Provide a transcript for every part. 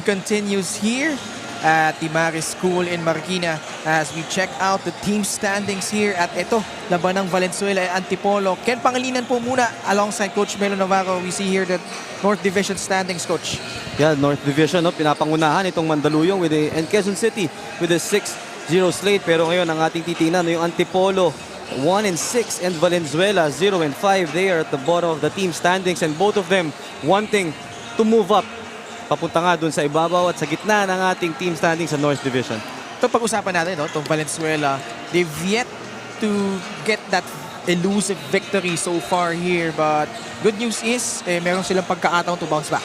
continues here at the Marist School in Marikina as we check out the team standings here at ito, laban ng Valenzuela at Antipolo. Ken Pangilinan po muna alongside Coach Melo Navarro. We see here the North Division standings, Coach. Yeah, North Division, pinapangunahan itong Mandaluyong and Quezon City with a 6-0 slate. Pero ngayon ang ating titingnan yung Antipolo 1-6 and Valenzuela 0-5. They are at the bottom of the team standings and both of them wanting to move up. Papunta nga dun sa ibabaw at sa gitna ng ating team standing sa North Division. Ito pag-usapan natin, no? Itong Valenzuela, they've yet to get that elusive victory so far here. But good news is, meron silang pagkakataon to bounce back.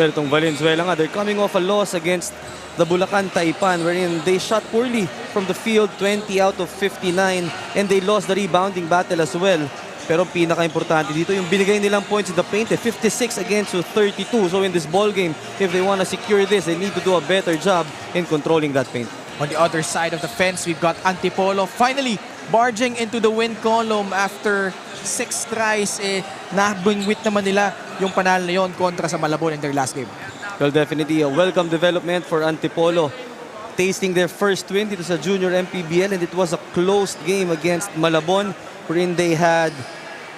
Well, itong Valenzuela nga, they're coming off a loss against the Bulacan Taipan wherein they shot poorly from the field, 20 out of 59, and they lost the rebounding battle as well. Pero pinaka-importante dito yung binigay nilang points in the paint, 56 against 32. So in this ball game, if they want to secure this, they need to do a better job in controlling that paint. On the other side of the fence, we've got Antipolo finally barging into the win column after 6 tries. Nabingwit naman nila yung panalo na yun kontra sa Malabon in their last game. Well, definitely a welcome development for Antipolo. Tasting their first win dito sa Junior MPBL, and it was a close game against Malabon wherein they had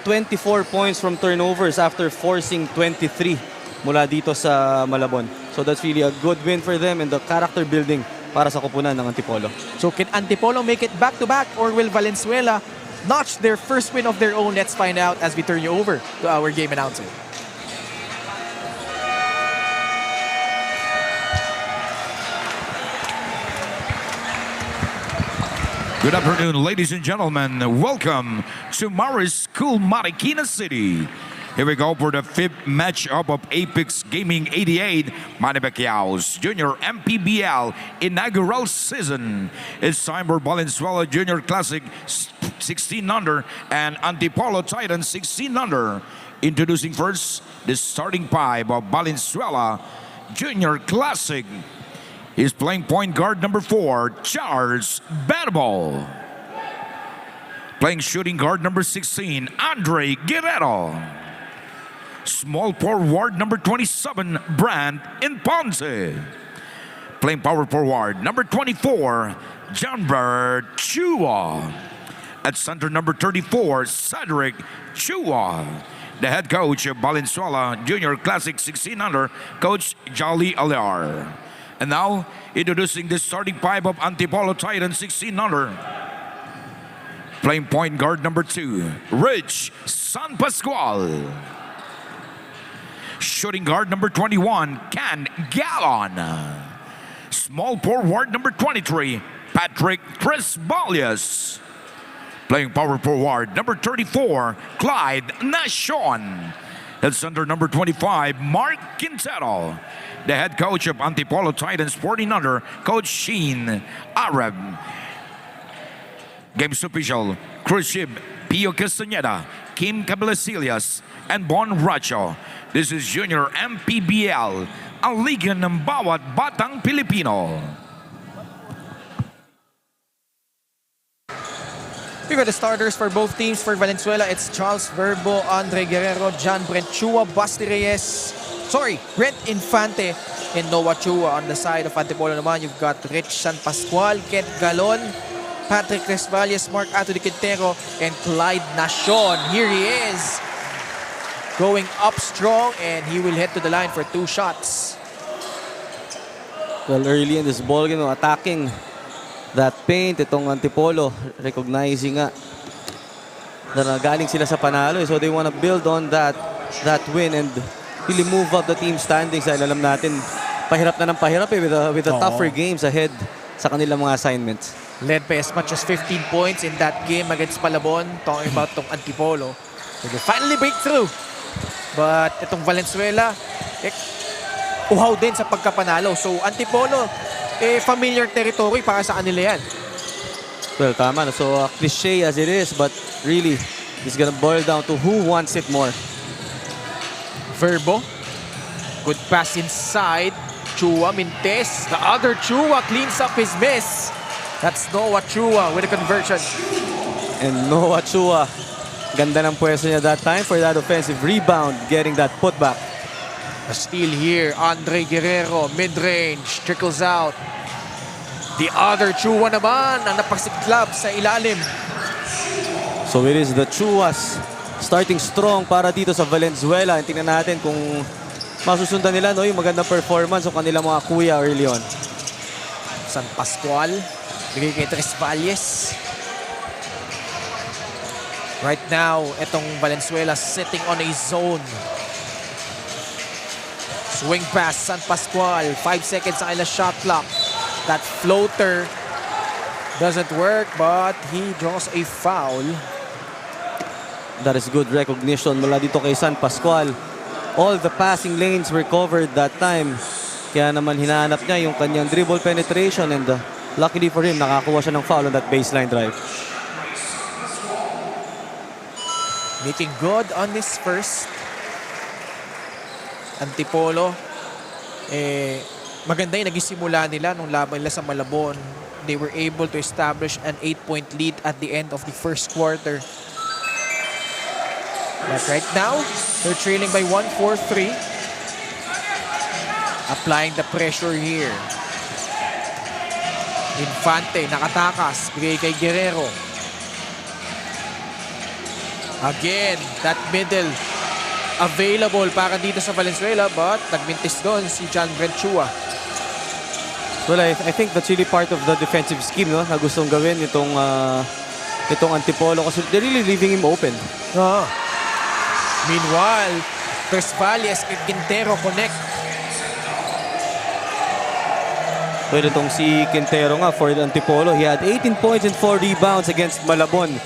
24 points from turnovers after forcing 23 mula dito sa Malabon. So that's really a good win for them and the character building para sa kupunan ng Antipolo. So can Antipolo make it back-to-back or will Valenzuela notch their first win of their own? Let's find out as we turn you over to our game announcer. Good afternoon, ladies and gentlemen. Welcome to Marist School, Marikina City. Here we go for the 5th matchup of Apex Gaming 88, Manny Pacquiao's Junior MPBL Inaugural Season. It's time for Valenzuela Junior Classic 16 under and Antipolo Titan 16 under. Introducing first the starting five of Valenzuela Junior Classic. He's playing point guard number 4, Charles Badball. Playing shooting guard number 16, Andre Guerrero. Small forward number 27, Brand Imponce. Playing power forward number 24, Janbert Chua. At center number 34, Cedric Chua. The head coach of Valenzuela Junior Classic 16 under, Coach Jolly Aliar. And now, introducing the starting five of Antipolo Titan 16 under. Playing point guard number 2, Rich San Pascual. Shooting guard number 21, Ken Gallon. Small forward number 23, Patrick Tresbalias. Playing power forward number 34, Clyde Nashon. At center number 25, Mark Quintero. The head coach of Antipolo Titans 14 under, Coach Sheen Arab. Games official, Crushib, Pio Castaneda, Kim Cabelacilias, and Bon Racho. This is Junior MPBL, ang liga ng bawat batang Pilipino. We got the starters for both teams. For Valenzuela, it's Charles Verbo, Andre Guerrero, John Brent Chua, Basti Reyes. Brent Infante and Noah Chua. On the side of Antipolo naman, you've got Rich San Pascual, Ket Galon, Patrick Resvalias, Mark Anthony Quintero, and Clyde Nashon. Here he is, going up strong, and he will head to the line for 2 shots. Well, early in this ball game, attacking that paint, itong Antipolo, recognizing nga na galing sila sa panalo. So they want to build on that win and really move up the team standings. Dahil alam natin, pahirap na ng pahirap with the tougher games ahead sa kanilang mga assignments. Led by as much as 15 points in that game against Malabon. Talking about itong Antipolo. So they finally break through. But itong Valenzuela, uhaw din sa pagkapanalo. So Antipolo, familiar territory para sa kanila yan. Well, tama na. So cliche as it is, but really, it's gonna boil down to who wants it more. Verbo, good pass inside. Chua Mintes, the other Chua cleans up his miss. That's Noah Chua with a conversion. And Noah Chua, ganda ng pwesto niya that time for that offensive rebound, getting that putback. A steal here. Andre Guerrero, mid-range, trickles out. The other Chua naman ang napasiklab sa ilalim. So it is the Chuas starting strong para dito sa Valenzuela. Tingnan natin kung masusundan nila yung magandang performance ng kanilang mga kuya early on. San Pascual, bigay kay Tres Valles. Right now, itong Valenzuela sitting on a zone. Swing pass, San Pascual. 5 seconds sa kanilang shot clock. That floater doesn't work, but he draws a foul. That is good recognition mula dito kay San Pascual. All the passing lanes were covered that time. Kaya naman hinahanap niya yung kanyang dribble penetration, and luckily for him, nakakuha siya ng foul on that baseline drive. Making good on this first. Antipolo, maganda yung naging simula nila nung laban nila sa Malabon. They were able to establish an 8-point lead at the end of the first quarter. But right now, they're trailing by 1-4-3. Applying the pressure here. Infante, nakatakas, bigay kay Guerrero. Again, that middle available para dito sa Valenzuela, but nagmintis doon si John Chua. Well, I think that's really part of the defensive scheme, no? Na gustong gawin itong Antipolo kasi they're really leaving him open. Meanwhile, Tres Valles and Quintero connect. Well, itong si Quintero nga for the Antipolo, he had 18 points and 4 rebounds against Malabon.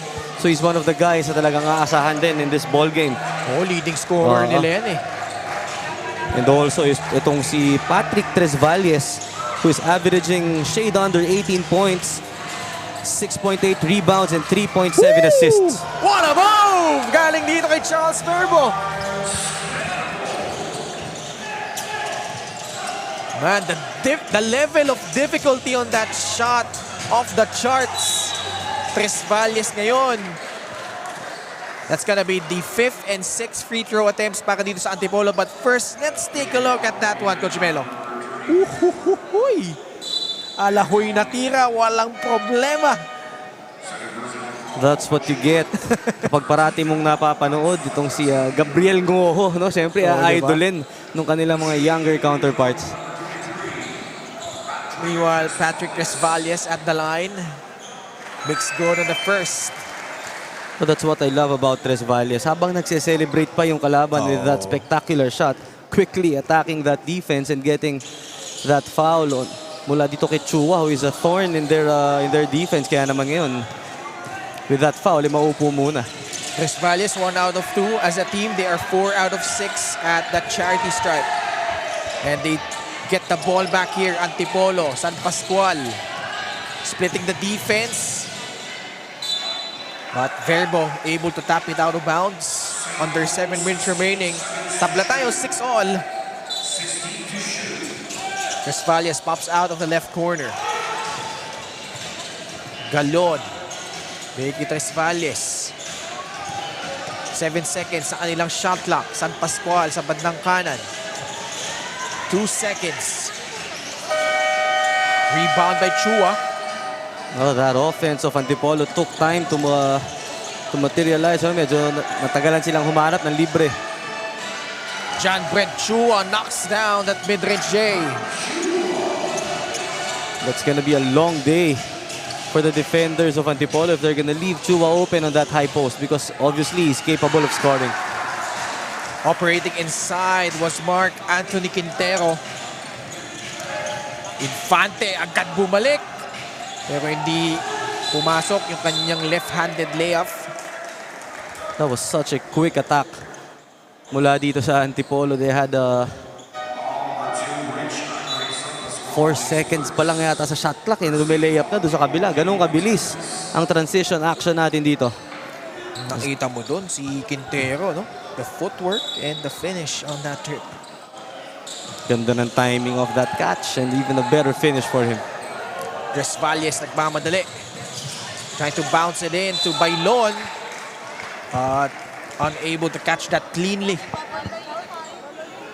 So he's one of the guys na talagang aasahan din in this ball game. Leading scorer nila yan And also itong si Patrick Tres Valles, who is averaging shade under 18 points, 6.8 rebounds and 3.7 assists. What a move! Galing dito kay Charles Verbo. Man, the level of difficulty on that shot off the charts. Tres Valles ngayon. That's gonna be the 5th and 6th free throw attempts para dito sa Antipolo. But first, let's take a look at that one, Coach Melo. Alahoy na tira, walang problema. That's what you get kapag parati mong napapanood itong si Gabriel Ngoho, no? Siyempre, idolin nung kanilang mga younger counterparts. Meanwhile, Patrick Tres Valles at the line. Makes good on the first. So that's what I love about Tres Valles. Habang nagse-celebrate pa yung kalaban with that spectacular shot, quickly attacking that defense and getting that foul on mula dito kay Chua, who is a thorn in their defense. Kaya naman ngayon, with that foul, maupo muna. Tres Valles 1 out of 2. As a team, they are 4 out of 6 at that charity stripe. And they get the ball back here. Antipolo, San Pascual, splitting the defense. But Verbo able to tap it out of bounds. Under 7 minutes remaining. Tabla tayo, 6 all. Tres Valles pops out of the left corner. Galon. Becky Tres Valles. 7 seconds sa kanilang shot clock. San Pascual sa bandang kanan. 2 seconds. Rebound by Chua. Oh, that offense of Antipolo took time to materialize. Medyo natagalan silang humanap ng libre. John Chua knocks down that mid-range J. That's gonna be a long day for the defenders of Antipolo if they're gonna leave Chua open on that high post, because obviously he's capable of scoring. Operating inside was Mark Anthony Quintero. Infante agad bumalik. Pero hindi pumasok yung kanyang left-handed layup. That was such a quick attack mula dito sa Antipolo. They had 4 seconds pa lang yata sa shot clock. Lumilayup na doon sa kabila. Ganun kabilis ang transition action natin dito. Nakita mo doon si Quintero, no? The footwork and the finish on that trip. Ganda ng timing of that catch and even a better finish for him. Tres Valles nagmamadali. Trying to bounce it in to Bailon. But unable to catch that cleanly.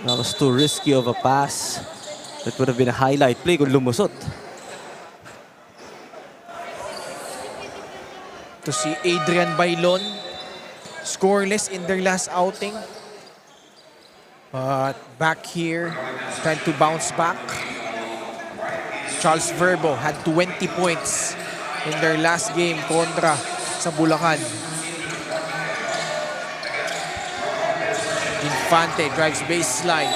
That was too risky of a pass. That would have been a highlight play kung lumusot. To see Adrian Bailon scoreless in their last outing. But back here, trying to bounce back. Charles Verbo had 20 points in their last game kontra sa Bulacan. Infante drives baseline.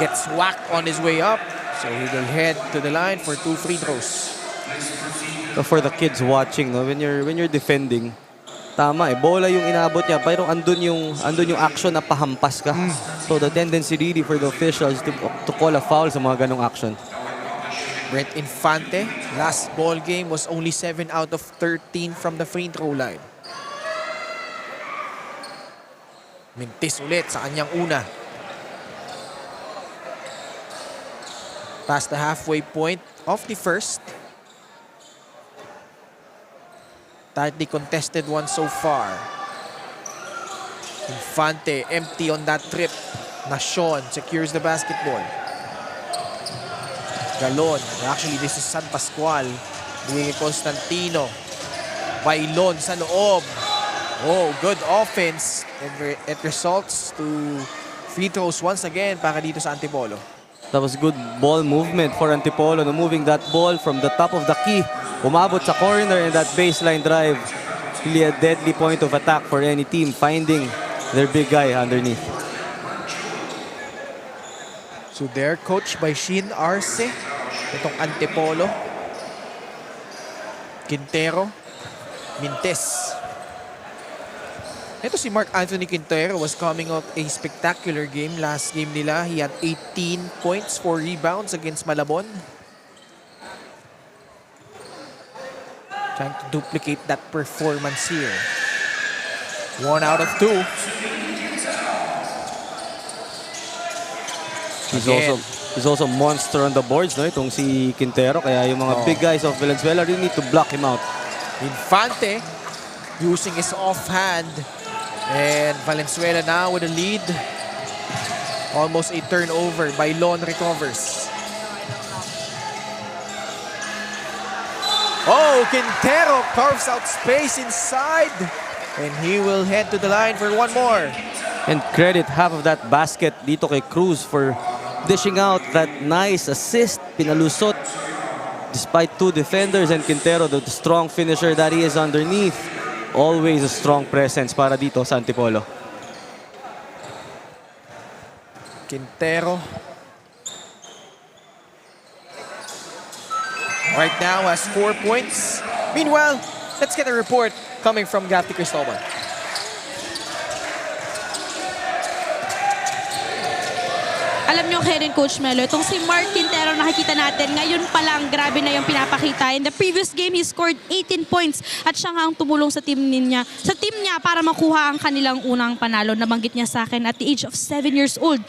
Gets whacked on his way up. So he will head to the line for 2 free throws. So for the kids watching, no, when you're defending, tama bola yung inaabot niya, pero andun yung action na pahampas ka. So the tendency really for the officials to call a foul sa mga ganong action. Brent Infante, last ball game was only 7 out of 13 from the free throw line. Mintis ulit sa kanyang una. Past the halfway point of the first. Tightly contested one so far. Infante empty on that trip. Nashon secures the basketball. Galon. Actually, this is San Pascual. Bigay Constantino. Bailon sa loob. Oh, good offense. And it results to free throws once again para dito sa Antipolo. That was good ball movement for Antipolo, no, moving that ball from the top of the key. Umabot sa corner and that baseline drive. Really a deadly point of attack for any team, finding their big guy underneath. So they're coached by Shin Arce. Itong Antipolo. Quintero. Mintes. Ito si Mark Anthony Quintero was coming off a spectacular game. Last game nila, he had 18 points, 4 rebounds against Malabon. Trying to duplicate that performance here. 1 out of 2. He's also monster on the boards, no? Itong si Quintero. Kaya yung mga big guys of Valenzuela really need to block him out. Infante using his offhand. And Valenzuela now with a lead. Almost a turnover. Bailon recovers. Oh, Quintero carves out space inside. And he will head to the line for one more. And credit half of that basket dito kay Cruz for dishing out that nice assist. Pinalusot despite 2 defenders, and Quintero, the strong finisher that he is underneath. Always a strong presence para dito sa Antipolo. Quintero right now has 4 points. Meanwhile, let's get a report coming from Gafty Cristobal. Alam nyo, Karen, Coach Melo, itong si Mark Quintero nakikita natin, ngayon pa lang grabe na yung pinapakita. In the previous game, he scored 18 points at siya nga ang tumulong sa team niya para makuha ang kanilang unang panalo. Nabanggit niya sa akin at the age of 7 years old,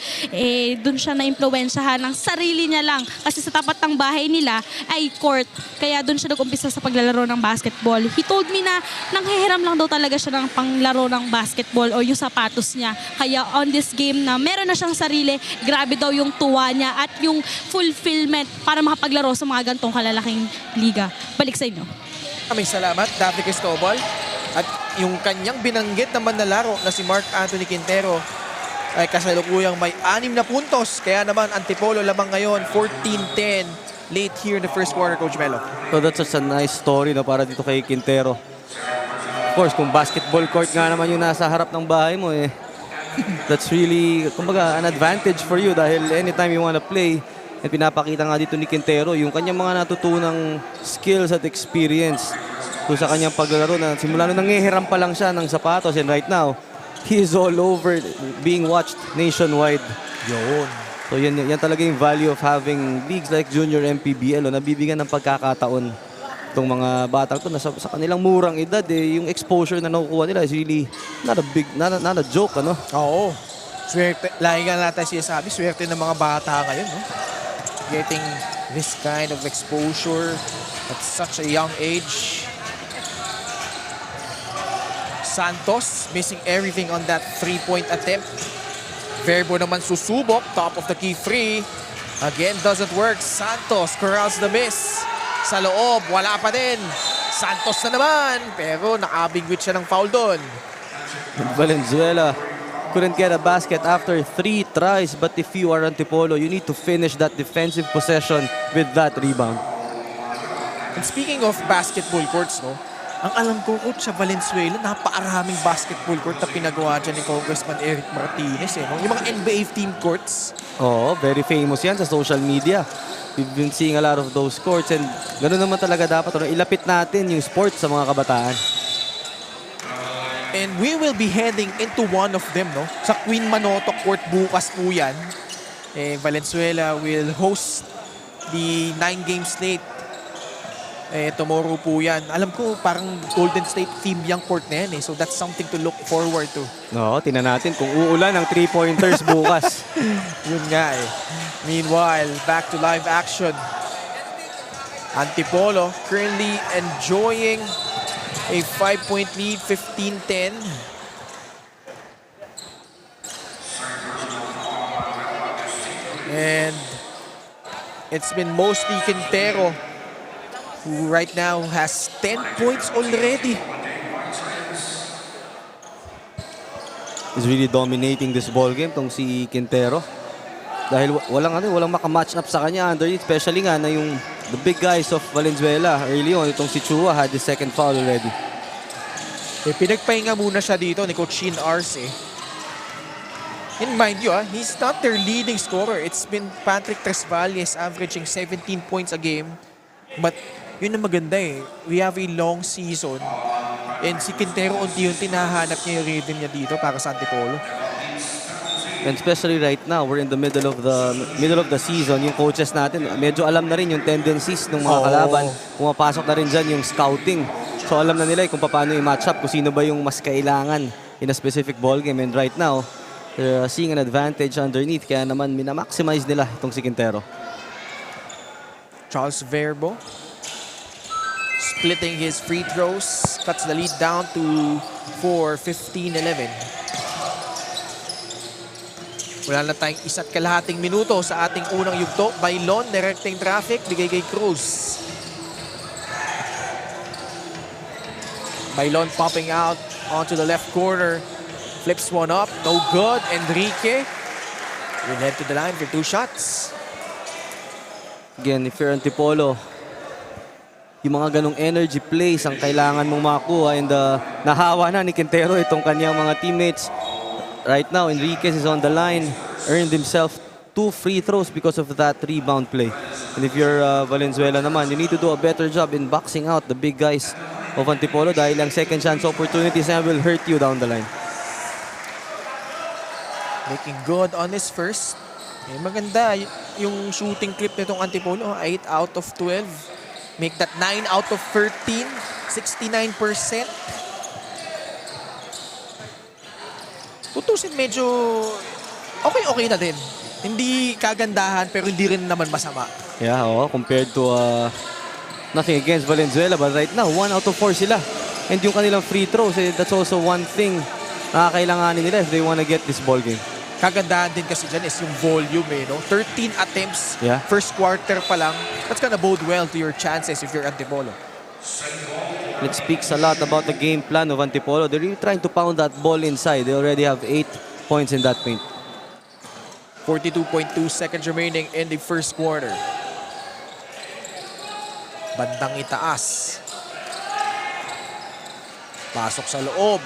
dun siya na-impluwensyahan ng sarili niya lang kasi sa tapat ng bahay nila ay court. Kaya dun siya nag-umpisa sa paglalaro ng basketball. He told me na nanghihiram lang daw talaga siya ng panglaro ng basketball o yung sapatos niya. Kaya on this game na meron na siyang sarili, grabe daw yung tuwa niya at yung fulfillment para makapaglaro sa mga gantong kalalaking liga. Balik sa inyo. Maraming salamat, Gafty Cristobal. At yung kanyang binanggit na manlalaro na si Mark Anthony Quintero ay kasalukuyang may 6 na puntos. Kaya naman Antipolo lamang ngayon, 14-10 late here in the first quarter, Coach Melo. So that's such a nice story na para dito kay Quintero. Of course, kung basketball court nga naman yung nasa harap ng bahay mo, that's really, kumbaga, an advantage for you dahil anytime you wanna play, at pinapakita nga dito ni Quintero yung kanyang mga natutunang skills at experience so sa kanyang paglalaro na simula nung nangihiram pa lang siya ng sapatos, and right now, he is all over being watched nationwide. Yun. So yan talaga yung value of having leagues like Junior MPBL, nabibigyan ng pagkakataon itong mga batang to na sa kanilang murang edad, yung exposure na nakukuha nila is really not a joke, ano? Oo. Swerte, lagi nga natin sinasabi, swerte ng mga bata ngayon, no? Getting this kind of exposure at such a young age. Santos missing everything on that 3-point attempt. Verbo naman susubok, top of the key free. Again, doesn't work. Santos corrals the miss. Sa loob, wala pa din. Santos na naman, pero nakabingwit siya ng foul doon. Valenzuela couldn't get a basket after 3 tries, but if you are Antipolo, you need to finish that defensive possession with that rebound. And speaking of basketball courts, no, ang alam ko, coach, sa Valenzuela, napakaraming basketball court na pinagawa dyan ni Congressman Eric Martinez. No? Yung mga NBA team courts. Oo, very famous yan sa social media. We've been seeing a lot of those courts, and ganoon naman talaga dapat. Ilapit natin yung sports sa mga kabataan. And we will be heading into one of them, no? Sa Queen Manoto Court bukas po yan. Valenzuela will host the 9-game slate. Tomorrow po yan. Alam ko, parang Golden State theme yung court na yan. So that's something to look forward to. No, tingnan natin kung uulan ng 3-pointers bukas. Yun nga eh. Meanwhile, back to live action. Antipolo currently enjoying a 5-point lead, 15-10. And it's been mostly Quintero, who right now has 10 points already. Is really dominating this ball game tong si Quintero. Dahil walang maka-match up sa kanya underneath, especially nga na yung the big guys of Valenzuela early on. Itong si Chua had the second foul already. Pinagpahinga muna siya dito ni Coach Shin Arce. And mind you, he's not their leading scorer. It's been Patrick Tresvalles averaging 17 points a game. But yun ang maganda eh. We have a long season. And si Quintero unti-unti nahanap niya yung rhythm niya dito para sa Antipolo. And especially right now, we're in the middle of the season. Yung coaches natin, medyo alam na rin yung tendencies ng mga kalaban. Pumapasok na rin dyan yung scouting. So alam na nila kung paano yung match up, kung sino ba yung mas kailangan in a specific ball game. And right now, they're seeing an advantage underneath. Kaya naman minamaximize nila itong si Quintero. Charles Verbo splitting his free throws, cuts the lead down to 15-11. Wala na tayong 1 kalahating minuto sa ating unang yugto. Bailon, directing traffic, bigay kay Cruz. Bailon popping out onto the left corner. Flips one up, no good. Enrique will head to the line for 2 shots. Again, if you're Antipolo, yung mga ganong energy plays ang kailangan mong makakuha, and nahawa na ni Quintero itong kanyang mga teammates. Right now, Enriquez is on the line, earned himself 2 free throws because of that rebound play. And if you're Valenzuela naman, you need to do a better job in boxing out the big guys of Antipolo dahil ang second chance opportunities na will hurt you down the line. Making good on his first. Maganda yung shooting clip nitong Antipolo, 8 out of 12. Make that 9 out of 13, 69%. Tutusin medyo okay na din. Hindi kagandahan pero hindi rin naman masama. Yeah, compared to nothing against Valenzuela, but right now 1 out of 4 sila. And yung kanilang free throws, that's also one thing na kailanganin nila if they want to get this ball game. Kagandahan din kasi dyan is yung volume no? 13 attempts, first quarter pa lang. That's gonna bode well to your chances if you're Antipolo. It speaks a lot about the game plan of Antipolo. They're really trying to pound that ball inside. They already have 8 points in that paint. 42.2 seconds remaining in the first quarter. Bandang itaas. Pasok sa loob.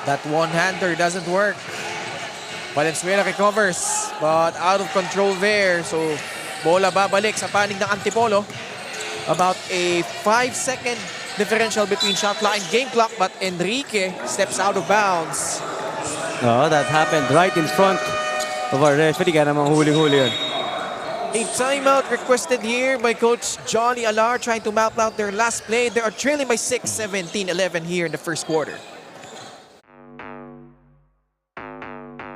That one-hander doesn't work. Valenzuela recovers, but out of control there. So, bola babalik sa panig ng Antipolo. About a 5-second differential between shot clock and game clock, but Enrique steps out of bounds. Oh, that happened right in front of our referee. Kaya namang huling-huli yun. A timeout requested here by Coach Johnny Alar, trying to map out their last play. They are trailing by 6, 17-11 here in the first quarter.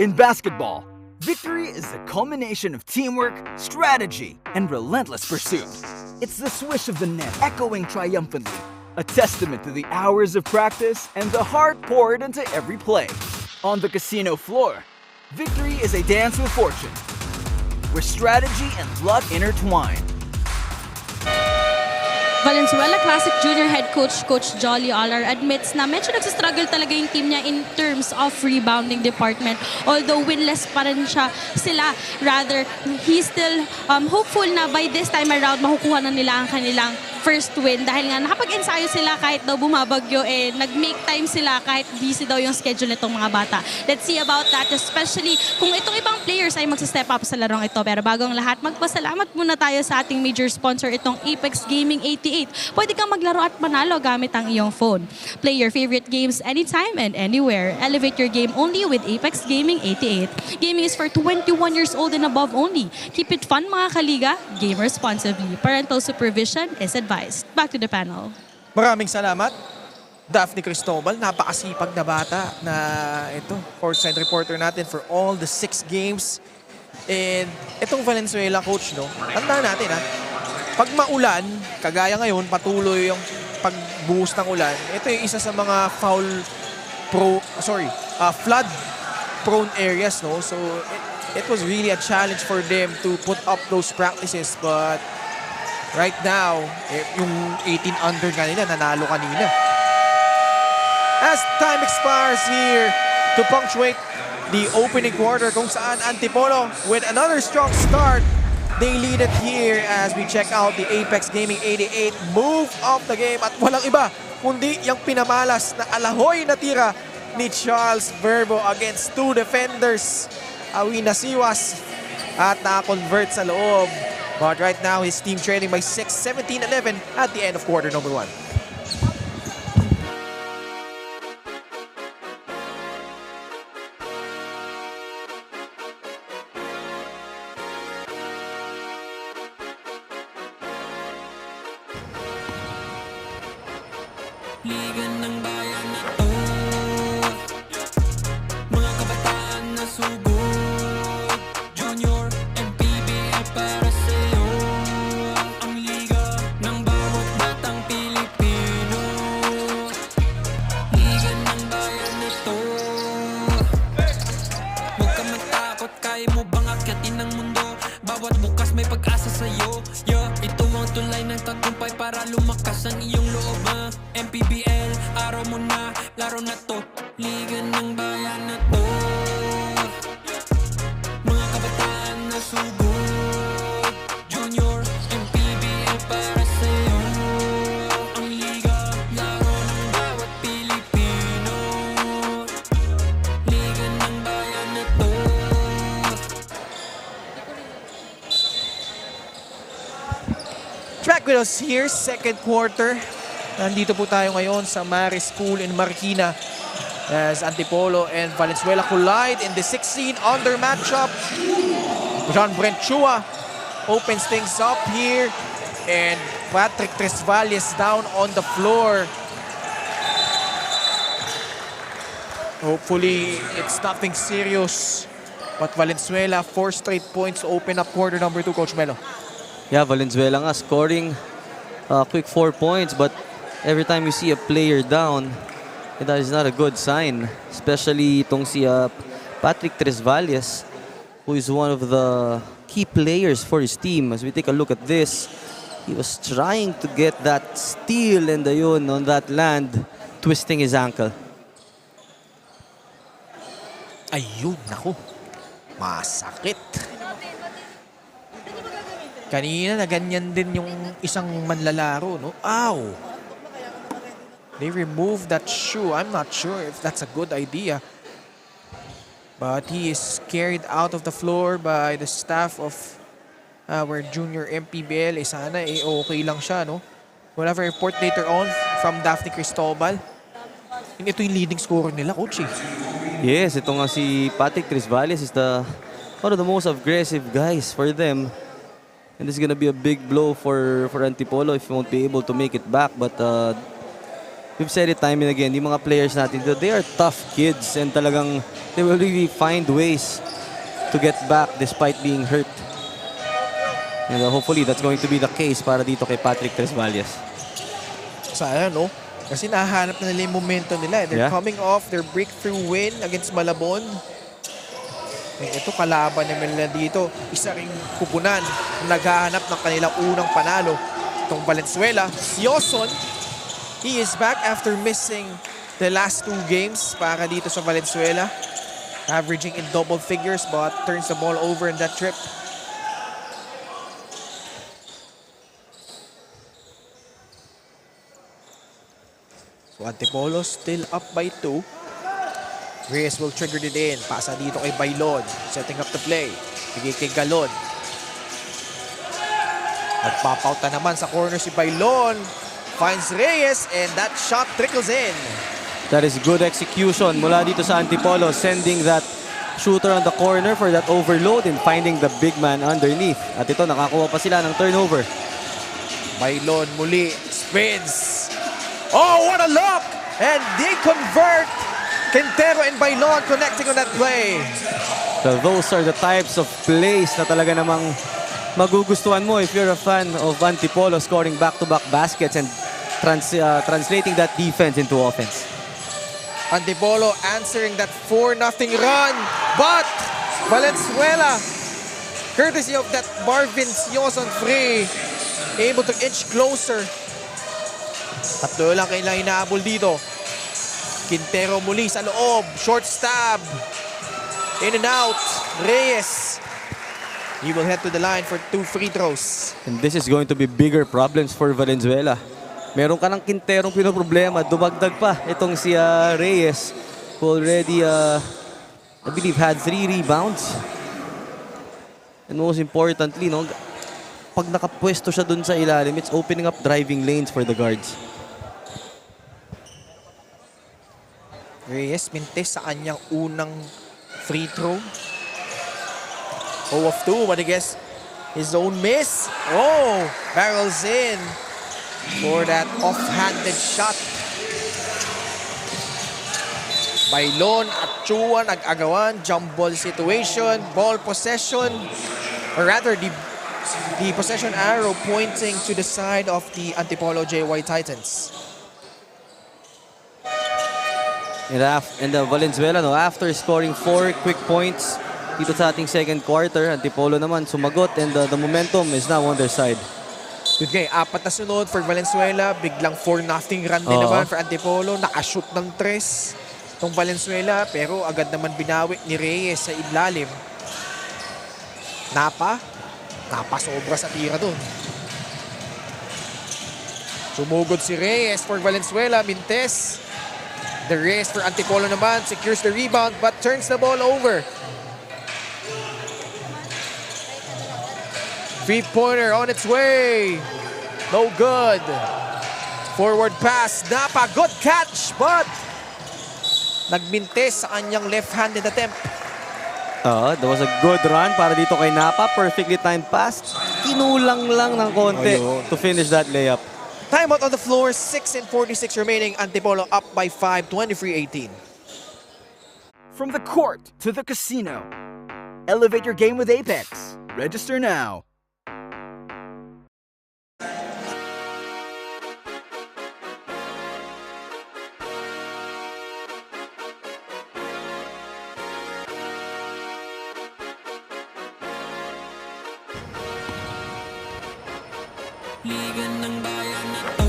In basketball, victory is the culmination of teamwork, strategy, and relentless pursuit. It's the swish of the net echoing triumphantly, a testament to the hours of practice and the heart poured into every play. On the casino floor, Victory is a dance with fortune, where strategy and luck intertwine. Valenzuela Classic Junior head coach, Coach Jolly Alar, admits na medyo nagsistruggle talaga yung team niya in terms of rebounding department. Although winless pa rin sila. Rather, he's still hopeful na by this time around makukuha na nila ang kanilang first win. Dahil nga nakapag-ensayo sila kahit daw bumabagyo, nag-make time sila kahit busy daw yung schedule nitong mga bata. Let's see about that, especially kung itong ibang players ay mag-step up sa larong ito. Pero bago ang lahat, magpasalamat muna tayo sa ating major sponsor, itong Apex Gaming 88. Pwede kang maglaro at manalo gamit ang iyong phone. Play your favorite games anytime and anywhere. Elevate your game only with Apex Gaming 88. Gaming is for 21 years old and above only. Keep it fun mga kaliga. Game responsibly. Parental supervision is advised. Back to the panel. Maraming salamat, Daphne Cristobal. Napakasipag na bata na ito, courtside reporter natin for all the 6 games. And itong Valenzuela, coach, no? Tandaan natin, pag maulan, kagaya ngayon, patuloy yung pagbuhos ng ulan. Ito yung isa sa mga flood prone areas, no? So it was really a challenge for them to put up those practices, but right now, yung 18 under kanina, nanalo kanina. As time expires here to punctuate the opening quarter, kung saan Antipolo with another strong start. They lead it here as we check out the Apex Gaming 88 move of the game. At walang iba kundi yung pinamalas na alahoy na tira ni Charles Verbo against 2 defenders. Awi na siwas at na-convert sa loob. But right now, his team trailing by 6, 17-11 at the end of quarter number 1. Liga ng bayan na to, mga kabataan na sugod, Junior, MPBL para sa'yo. Ang liga ng bawat batang Pilipino. Liga ng bayan na to, huwag ka matakot, kaya mo bang akyatin ang mundo? Bawat bukas may pag-asa sa'yo. Ito ang tulay ng tagumpay para lumakas ang iyong loob. MPBL, araw mo na, laro na to. Liga ng bayan na to, mga kabataan na sugod, Junior, MPBL para sa'yo. Ang liga, laro ng bawat Pilipino. Liga ng bayan na to. Back with us here, second quarter. Nandito po tayo ngayon sa Marist School in Marikina as Antipolo and Valenzuela collide in the 16 under matchup. John Chua opens things up here and Patrick Tresvalles down on the floor. Hopefully, it's nothing serious. But Valenzuela, 4 straight points to open up quarter number 2, Coach Melo. Yeah, Valenzuela nga scoring quick 4 points, but every time you see a player down, that is not a good sign. Especially itong si Patrick Tresvalles, who is one of the key players for his team. As we take a look at this, he was trying to get that steal and ayun, on that land, twisting his ankle. Ayun, naku. Masakit. Kanina na ganyan din yung isang manlalaro, no? Ow! They removed that shoe. I'm not sure if that's a good idea. But he is carried out of the floor by the staff of our junior MPBL. Sana okay lang siya, no? We'll have a report later on from Daphne Cristobal. And ito yung leading scorer nila, coach. Yes, ito nga si Patrick Tresvalles is one of the most aggressive guys for them. And this is gonna be a big blow for Antipolo if he won't be able to make it back. But we've said it time and again, yung mga players natin, they are tough kids and talagang they will really find ways to get back despite being hurt. And hopefully that's going to be the case para dito kay Patrick Tresvalles. Sana, no? Kasi nahanap na nila yung momentum nila. They're coming off their breakthrough win against Malabon. Ito kalaban nila dito. Isa ring kupunan naghahanap ng kanilang unang panalo. Itong Valenzuela. Sioson, he is back after missing the last 2 games para dito sa Valenzuela. Averaging in double figures but turns the ball over in that trip. So Antipolo still up by 2. Reyes will trigger it in. Pasa dito kay Bailon. Setting up the play. Bigay kay Galon. Nagpapauta naman sa corner si Bailon. Finds Reyes and that shot trickles in. That is good execution mula dito sa Antipolo, sending that shooter on the corner for that overload and finding the big man underneath. At ito, nakakuha pa sila ng turnover. Bailon muli. Spins. Oh, what a look! And they convert. Quintero and Bailon connecting on that play. So those are the types of plays na talaga namang magugustuhan mo if you're a fan of Antipolo, scoring back-to-back baskets and translating that defense into offense. Antipolo answering that 4-0 run. But Valenzuela, courtesy of that Marvin Sioson free, able to inch closer. Tatlo lang kailangan inaabol dito. Quintero muli sa loob. Short stab. In and out. Reyes. He will head to the line for 2 free throws. And this is going to be bigger problems for Valenzuela. Meron ka ng Quinterong pinoproblema. Dumagdag pa itong si Reyes, who already, I believe, had 3 rebounds. And most importantly, no, pag nakapwesto siya dun sa ilalim, it's opening up driving lanes for the guards. Reyes mintis sa kanyang unang free throw. 0 of 2, but I guess his own miss. Oh, barrels in for that off-handed shot. Bailon at Chua nag-agawan. Jump ball situation. Ball possession. Or rather, the possession arrow pointing to the side of the Antipolo JY Titans. And Valenzuela, no, after scoring 4 quick points dito sa ating second quarter, Antipolo naman sumagot and the momentum is now on their side. Good game. 4 na sunod for Valenzuela. Biglang 4-0 run din naman for Antipolo. Nakashoot ng 3 itong Valenzuela pero agad naman binawi ni Reyes sa ilalim. Napa sobra sa tira doon. Sumugod si Reyes for Valenzuela. Mintes. The Reyes for Antipolo naman secures the rebound but turns the ball over. 3-pointer on its way. No good. Forward pass. Napa, good catch but nagmintes sa kanyang left-handed attempt. That was a good run para dito kay Napa. Perfectly timed pass. Kinulang lang ng konti to finish that layup. Timeout on the floor, 6:46 remaining. Antipolo up by 5, 23-18. From the court to the casino, elevate your game with Apex. Register now. Liga ng bayan na to,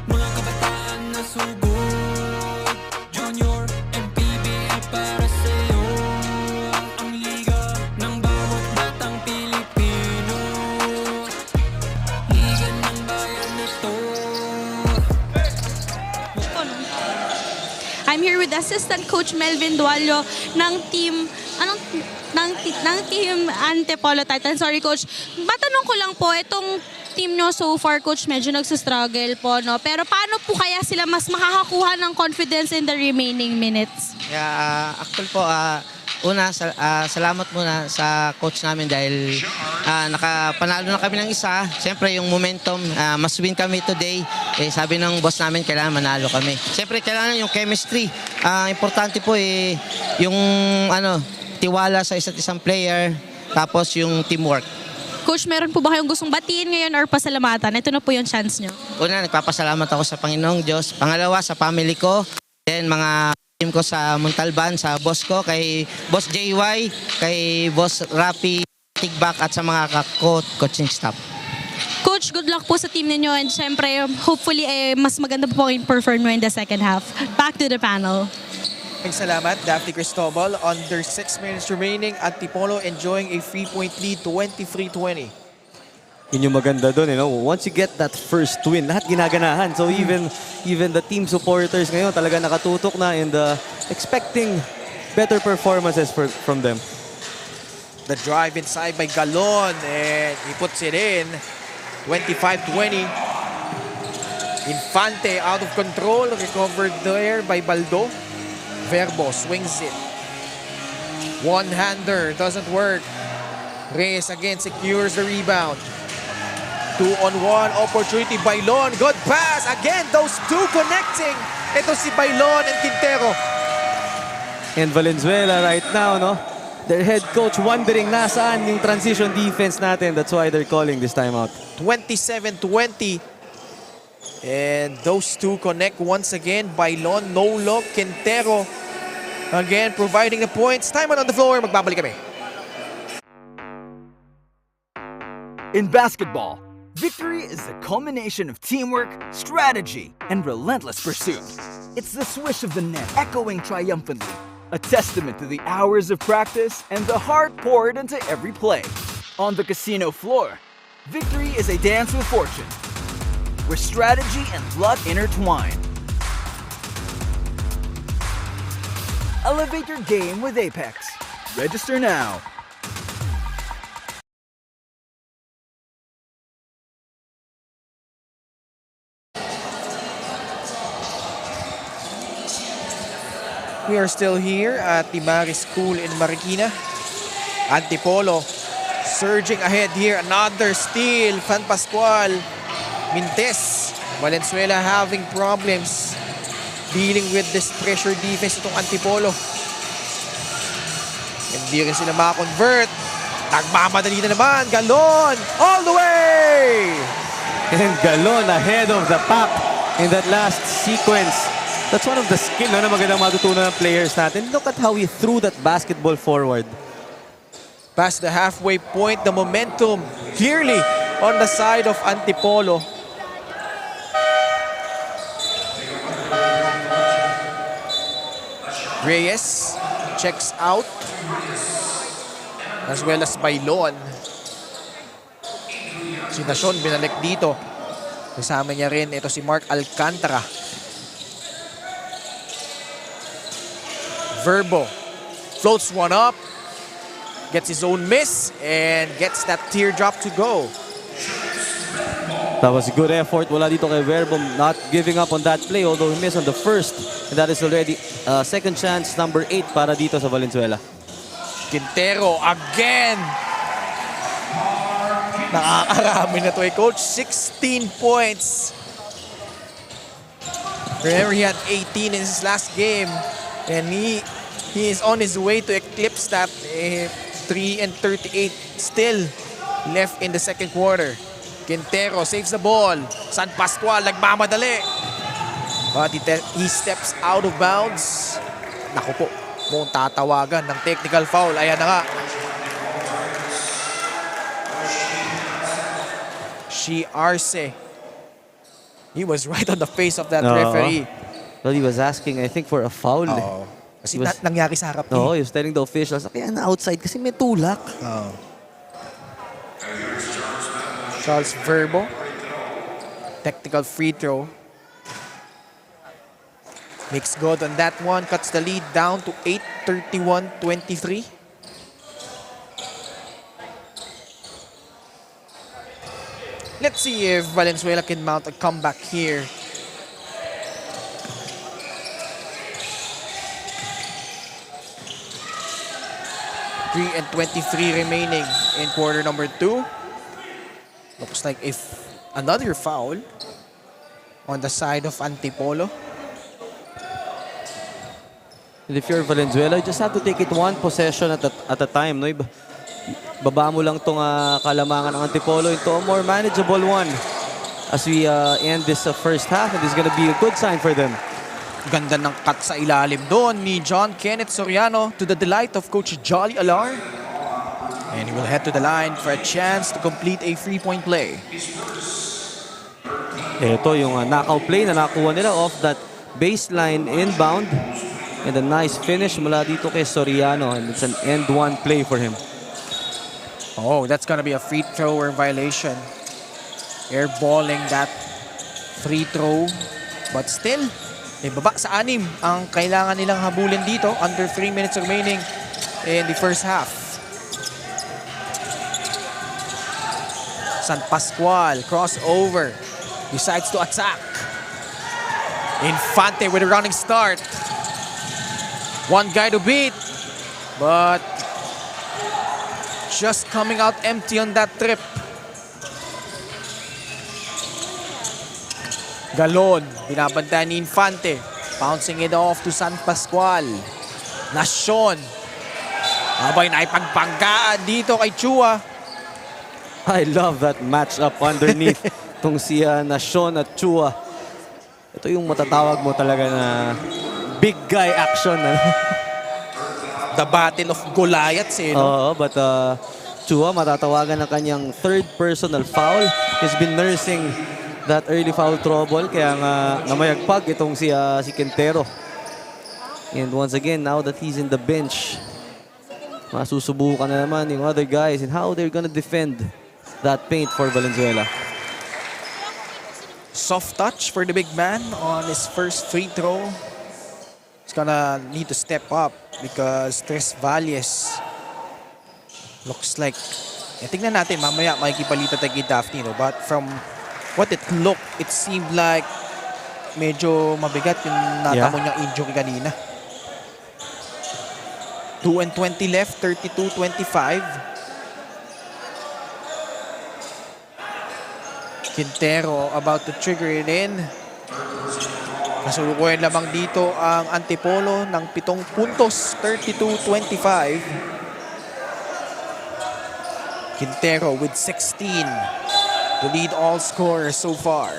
mga kabataan na sugod, Junior, MPBL para sa'yo. Ang liga ng bawat batang Pilipino, liga ng bayan na to. I'm here with Assistant Coach Melvin Dualio ng team ng team Antipolo Titans. Sorry, Coach. Matanong ko lang po, itong team nyo so far, Coach, medyo nagsistruggle po, no? Pero paano po kaya sila mas makakakuha ng confidence in the remaining minutes? Yeah, actual po, salamat muna sa coach namin dahil nakapanalo na kami ng isa. Siyempre yung momentum, mas win kami today. Sabi ng boss namin, kailangan manalo kami. Siyempre kailangan yung chemistry. Importante po yung tiwala sa isa't isang player, tapos yung teamwork. Coach, meron po ba kayong gustong batiin ngayon or pasalamatan? Ito na po yung chance nyo. Una, nagpapasalamat ako sa Panginoong Diyos. Pangalawa, sa family ko. Then mga team ko sa Montalban, sa boss ko, kay Boss JY, kay Boss Rapi, Tigbak at sa mga coaching staff. Coach, good luck po sa team ninyo and syempre, hopefully, mas maganda po yung perform mo in the second half. Back to the panel. Maraming salamat, Daphne Cristobal. Under 6 minutes remaining, Antipolo enjoying a 3-point lead, 23-20. Yun yung maganda doon, once you get that first win, lahat ginaganahan. So even the team supporters ngayon talaga nakatutok na and expecting better performances from them. The drive inside by Galon and he puts it in. 25-20. Infante out of control, recovered there by Baldo. Verbo swings it. One-hander, doesn't work. Reyes again secures the rebound. 2-on-1 opportunity, Bailon. Good pass. Again, those two connecting. Ito si Bailon and Quintero. And Valenzuela right now, their head coach wondering nasaan yung transition defense natin. That's why they're calling this timeout. 27-20. And those two connect once again. Bailon, no look. Quintero again providing the points. Time on the floor. Magbabalik kami. In basketball, victory is the culmination of teamwork, strategy, and relentless pursuit. It's the swish of the net echoing triumphantly, a testament to the hours of practice and the heart poured into every play. On the casino floor, victory is a dance with fortune, where strategy and luck intertwine. Elevate your game with Apex. Register now. We are still here at the Marist School in Marikina. Antipolo surging ahead here. Another steal. Fan Pascual. Mintes. Valenzuela having problems dealing with this pressure defense itong Antipolo. Hindi rin sila makakonvert. Nagmamadali na naman. Galon all the way! And Galon ahead of the pack in that last sequence. That's one of the skill na magandang matutunan ng players natin. Look at how he threw that basketball forward. Past the halfway point, the momentum clearly on the side of Antipolo. Reyes checks out as well as Bailon. Si Nacion binalik dito. Kasama niya rin ito si Mark Alcantara. Verbo floats one up, gets his own miss, and gets that teardrop to go. That was a good effort. Wala dito kay Verbo not giving up on that play, although he missed on the first. And that is already second chance, number 8 para dito sa Valenzuela. Quintero again. Nakakarami na to eh, coach. 16 points. Remember, he had 18 in his last game. And he is on his way to eclipse that 3-38 still left in the second quarter. Quintero saves the ball. San Pascual nagmamadali. But he steps out of bounds. Naku po, mukhang tatawagan ng technical foul. Ayan na nga. Shi Arce. He was right on the face of that referee. Well, he was asking, I think, for a foul. Oo. Kasi nangyari sa harap No, he was telling the officials, kaya na outside kasi may tulak. Charles Verbo. Technical free throw. Makes good on that one. Cuts the lead down to 8, 31-23. Let's see if Valenzuela can mount a comeback here. and 23 remaining in quarter number 2. Looks like if another foul on the side of Antipolo. And if you're Valenzuela, you just have to take it one possession at a time. No? Baba mo lang itong kalamangan ng Antipolo into a more manageable one as we end this first half. And this is going to be a good sign for them. Ganda ng cut sa ilalim doon ni John Kenneth Soriano to the delight of Coach Jolly Alar. And he will head to the line for a chance to complete a 3-point play. Ito yung knockout play na nakuha nila off that baseline inbound. And a nice finish mula dito kay Soriano. And it's an end one play for him. Oh, that's gonna be a free throw or violation. Airballing that free throw. But still, baba sa 6 ang kailangan nilang habulin dito. Under 3 minutes remaining in the first half. San Pascual, crossover. Decides to attack. Infante with a running start. One guy to beat. But just coming out empty on that trip. Galon, binabantayan ni Infante. Bouncing it off to San Pascual. Nacion. Abay, naipagpanggaan dito kay Chua. I love that matchup underneath. Itong si Nacion at Chua. Ito yung matatawag mo talaga na big guy action. The Battle of Goliaths, no? Oo, but Chua matatawagan ng kanyang third personal foul. He's been nursing that early foul trouble, kaya nga namayagpag itong si Quintero. And once again, now that he's in the bench, masusubukan na naman yung other guys and how they're gonna defend that paint for Valenzuela. Soft touch for the big man on his first free throw. He's gonna need to step up because Tres Valles looks like, tingnan natin mamaya makikipalitan tayo kay Daphne, no? But from what it looked, it seemed like medyo mabigat yung natamo niyang injury kanina. 2:20 left, 32-25. Quintero about to trigger it in. Nasulukuyan lamang dito ang Antipolo ng 7 puntos, 32-25. Quintero with 16 to lead all scorers so far.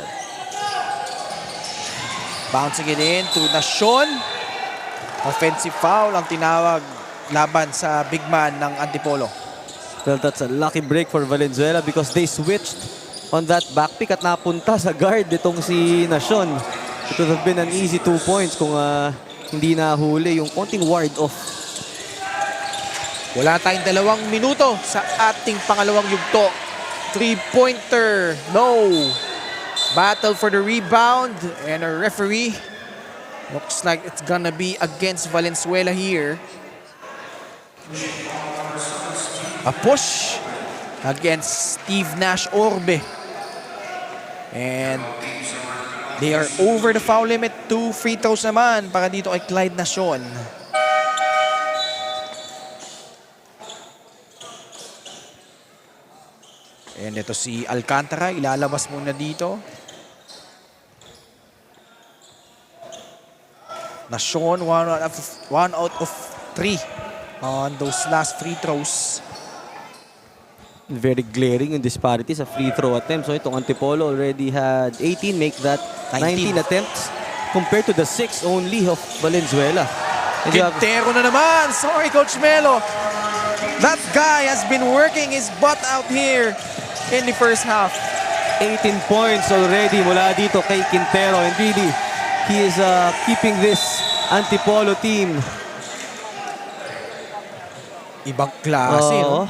Bouncing it in to Nacion. Offensive foul ang tinawag laban sa big man ng Antipolo. Well, that's a lucky break for Valenzuela because they switched on that back pick at napunta sa guard itong si Nacion. It would have been an easy 2 points kung hindi nahuli yung konting ward off. Wala tayong 2 minuto sa ating pangalawang yugto. 3-pointer, no. Battle for the rebound and a referee. Looks like it's gonna be against Valenzuela here. A push against Steve Nash Orbe. And they are over the foul limit. 2 free throws naman para dito kay Clyde Nacion. And ito si Alcantara, ilalabas muna dito. Nacion, one out of 3 on those last free throws. Very glaring yung disparity sa free throw attempts. So itong Antipolo already had 18, make that 19 attempts compared to the 6 only of Valenzuela. Quintero na naman. Sorry, Coach Melo. That guy has been working his butt out here in the first half. 18 points already mula dito kay Quintero. And really, he is keeping this Antipolo team. Ibang klase, no?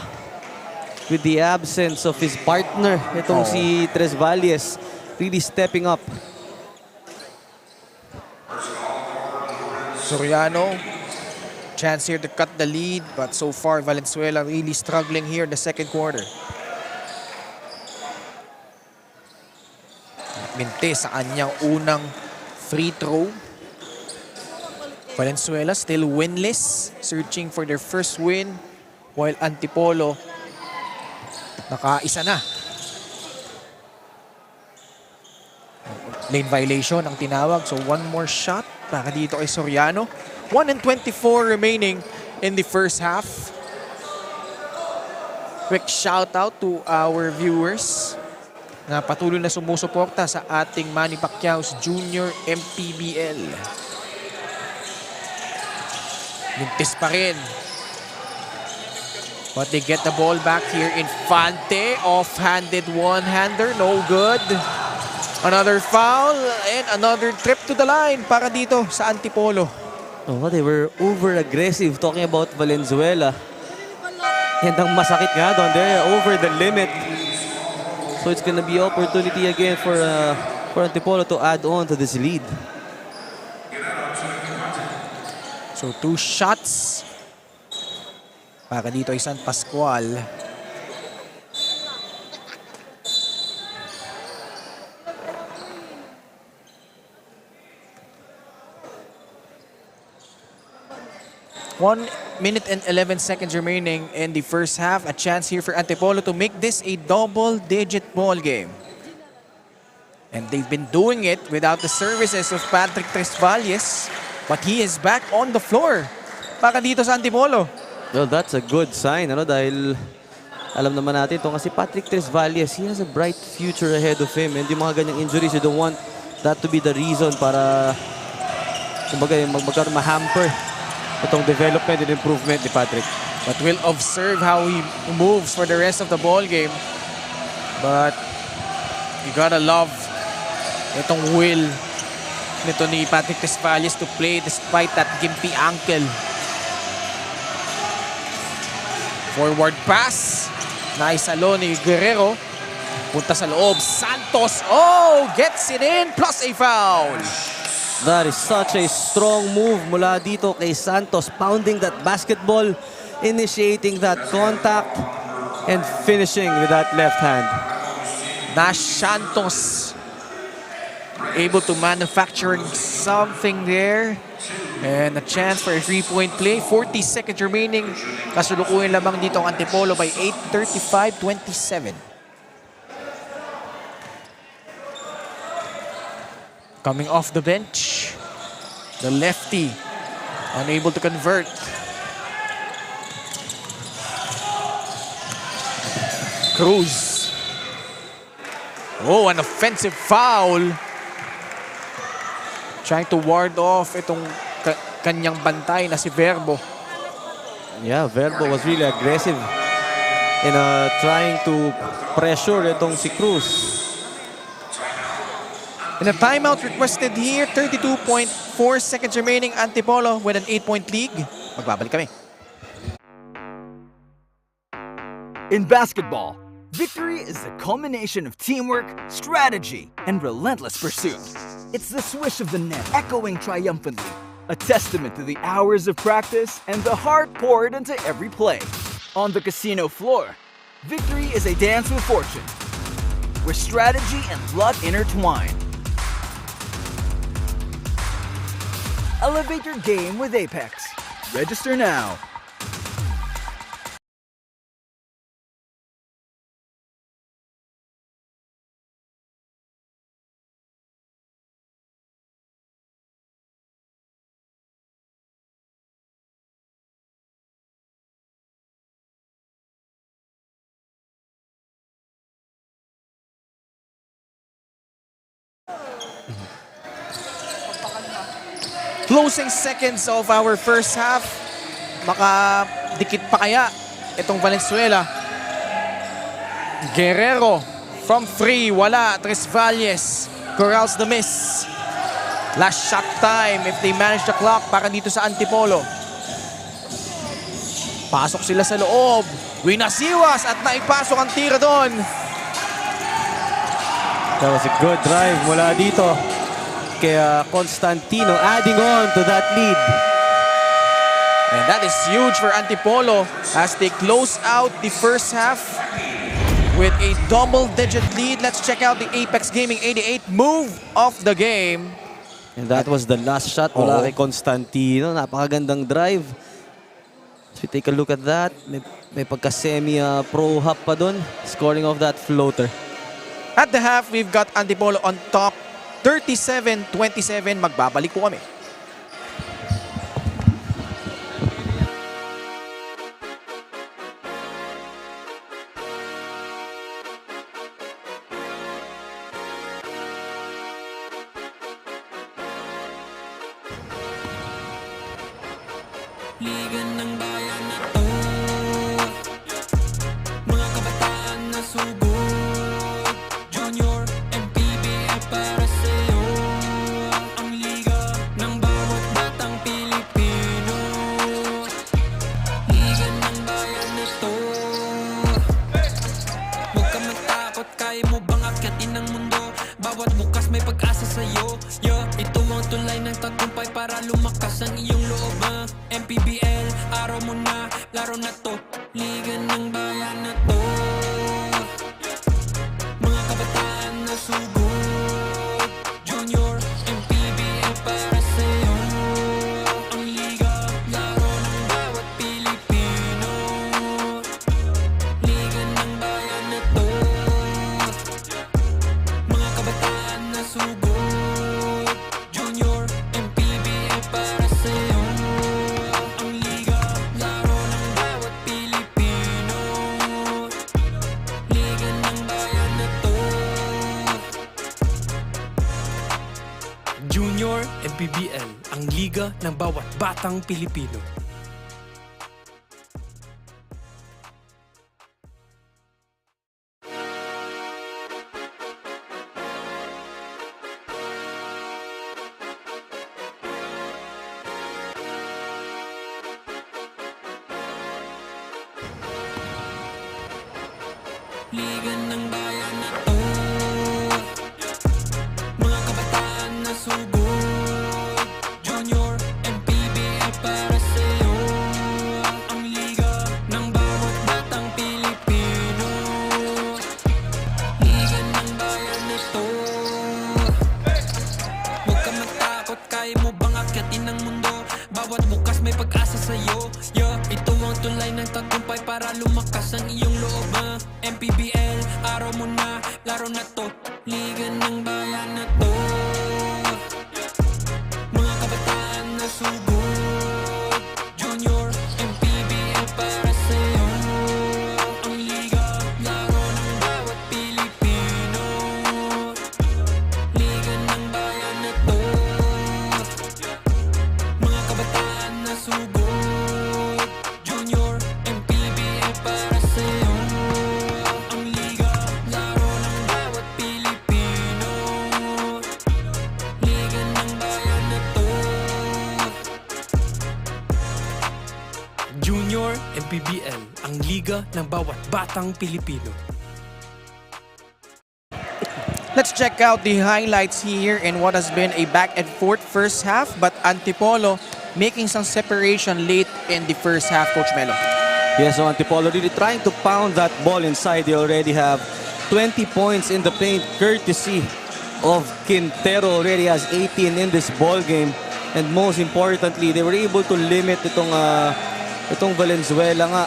With the absence of his partner, itong si Tres Valles, really stepping up. Soriano, chance here to cut the lead, but so far Valenzuela really struggling here in the second quarter. Minte sa kanyang unang free throw. Valenzuela still winless, searching for their first win, while Antipolo nakaisa na. Lane violation ang tinawag, so one more shot para dito kay Soriano. 1:24 remaining in the first half. Quick shout out to our viewers na patuloy na sumusuporta sa ating Manny Pacquiao's Junior MPBL. Lintis pa rin. But they get the ball back here. Infante, off-handed one-hander, no good. Another foul and another trip to the line para dito sa Antipolo. Oh, they were over-aggressive talking about Valenzuela. And ang masakit nga doon, they're over the limit. So it's gonna be opportunity again for Antipolo to add on to this lead. So 2 shots para dito ay San Pascual. One minute and 11 seconds remaining in the first half. A chance here for Antipolo to make this a double-digit ball game. And they've been doing it without the services of Patrick Tresvalles. But he is back on the floor para dito sa Antipolo. Well, that's a good sign, ano, dahil alam naman natin ito kasi Patrick Tresvalles, he has a bright future ahead of him. And yung mga ganyang injuries, you don't want that to be the reason para kumbaga magkaroon ma-hamper itong development and improvement ni Patrick. But we'll observe how he moves for the rest of the ball game. But you gotta love itong will nito ni Patrick Tresvalles to play despite that gimpy ankle. Forward pass. Naisalo ni Guerrero. Punta sa loob. Santos. Oh! Gets it in. Plus a foul. That is such a strong move mula dito kay Santos. Pounding that basketball. Initiating that contact. And finishing with that left hand. Nash Santos able to manufacture something there. And a chance for a 3-point play. 40 seconds remaining. Kasulukuhin lamang dito ang Antipolo by 8:35-27. Coming off the bench, the lefty unable to convert. Cruz. Oh, an offensive foul. Trying to ward off itong kanyang bantay na si Verbo. Yeah, Verbo was really aggressive in trying to pressure itong si Cruz. And a timeout requested here. 32.4 seconds remaining. Antipolo with an 8-point lead. Magbabalik kami. In basketball, victory is the culmination of teamwork, strategy, and relentless pursuit. It's the swish of the net echoing triumphantly, a testament to the hours of practice and the heart poured into every play. On the casino floor, victory is a dance with fortune, where strategy and luck intertwine. Elevate your game with Apex. Register now. Closing seconds of our first half. Makadikit pa kaya itong Valenzuela. Guerrero from free. Wala. Tresvalles corrals the miss. Last shot time if they manage the clock para dito sa Antipolo. Pasok sila sa loob. Winasiwas at naipasok ang tira doon. That was a good drive mula dito kay Constantino, adding on to that lead. And that is huge for Antipolo as they close out the first half with a double-digit lead. Let's check out the Apex Gaming 88 move of the game. And that was the last shot mula kay Constantino. Napakagandang drive. So take a look at that. May pagka-semi pro hop pa dun. Scoring off that floater. At the half, we've got Antipolo on top. 37-27. Magbabalik po kami. Liga ng bayan na to, mga kabataan na sugod. Junior, MPBL para sa'yo. Ang liga ng bawat batang Pilipino. Liga ng bayan na to. Huwag ka matakot, kaya mo bang akyatin ang mundo? Bawat bukas may pag-asa sa'yo. Ito ang tulay ng tagumpay para lumakas ang iyong loob. MPBL, araw mo na, laro na to. Liga ng bayan na to, mga kabataan na sugod. Junior, MPBL para sa'yo. Ang liga, laro ng bawat Pilipino. Liga ng bayan na to, mga kabataan na sugod. Junior, MPBL para sa'yo. Ang liga, laro ng bawat Pilipino. Liga ng bayan na to. Junior, MPBL, ang liga ng bawat batang Pilipino. Liga ng bayan na to, mga kabataan na sugod. Junior, MPBL para sa'yo. Ang liga ng bawat batang Pilipino. Liga ng bayan na to. Huwag ka matakot, kaya mo bang akyatin ang mundo? Bawat bukas may pag-asa sa'yo. Ito ang tulay ng tagumpay para lumakas ang iyong loob. MPBL, araw mo na, laro na to. Liga ng bayan na to, mga kabataan na sugod. Junior, MPBL para sa'yo. Ang liga, laro ng bawat Pilipino. Liga ng bayan na to, mga kabataan na sugod. Junior, MPBL para sa'yo. Ang liga, laro ng bawat Pilipino. Liga ng bayan na to, Junior, MPBL, ang liga ng bawat batang Pilipino. Let's check out the highlights here in what has been a back and forth first half, but Antipolo making some separation late in the first half, Coach Melo. Yes, so Antipolo really trying to pound that ball inside. They already have 20 points in the paint, courtesy of Quintero. Already has 18 in this ball game. And most importantly, they were able to limit itong Valenzuela nga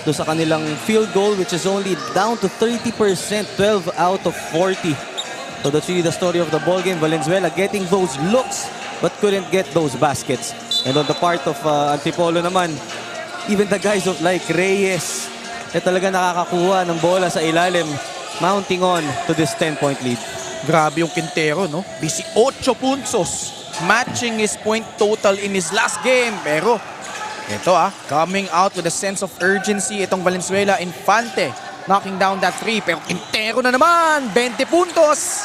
do sa kanilang field goal, which is only down to 30%, 12 out of 40. So that's really the story of the ball game. Valenzuela getting those looks but couldn't get those baskets. And on the part of Antipolo naman, even the guys of like Reyes, talaga nakakakuha ng bola sa ilalim, mounting on to this 10-point lead. Grabe yung Quintero, no? 18 puntos, matching his point total in his last game. Pero ito coming out with a sense of urgency itong Valenzuela. Infante knocking down that three. Pero Quintero na naman, 20 puntos.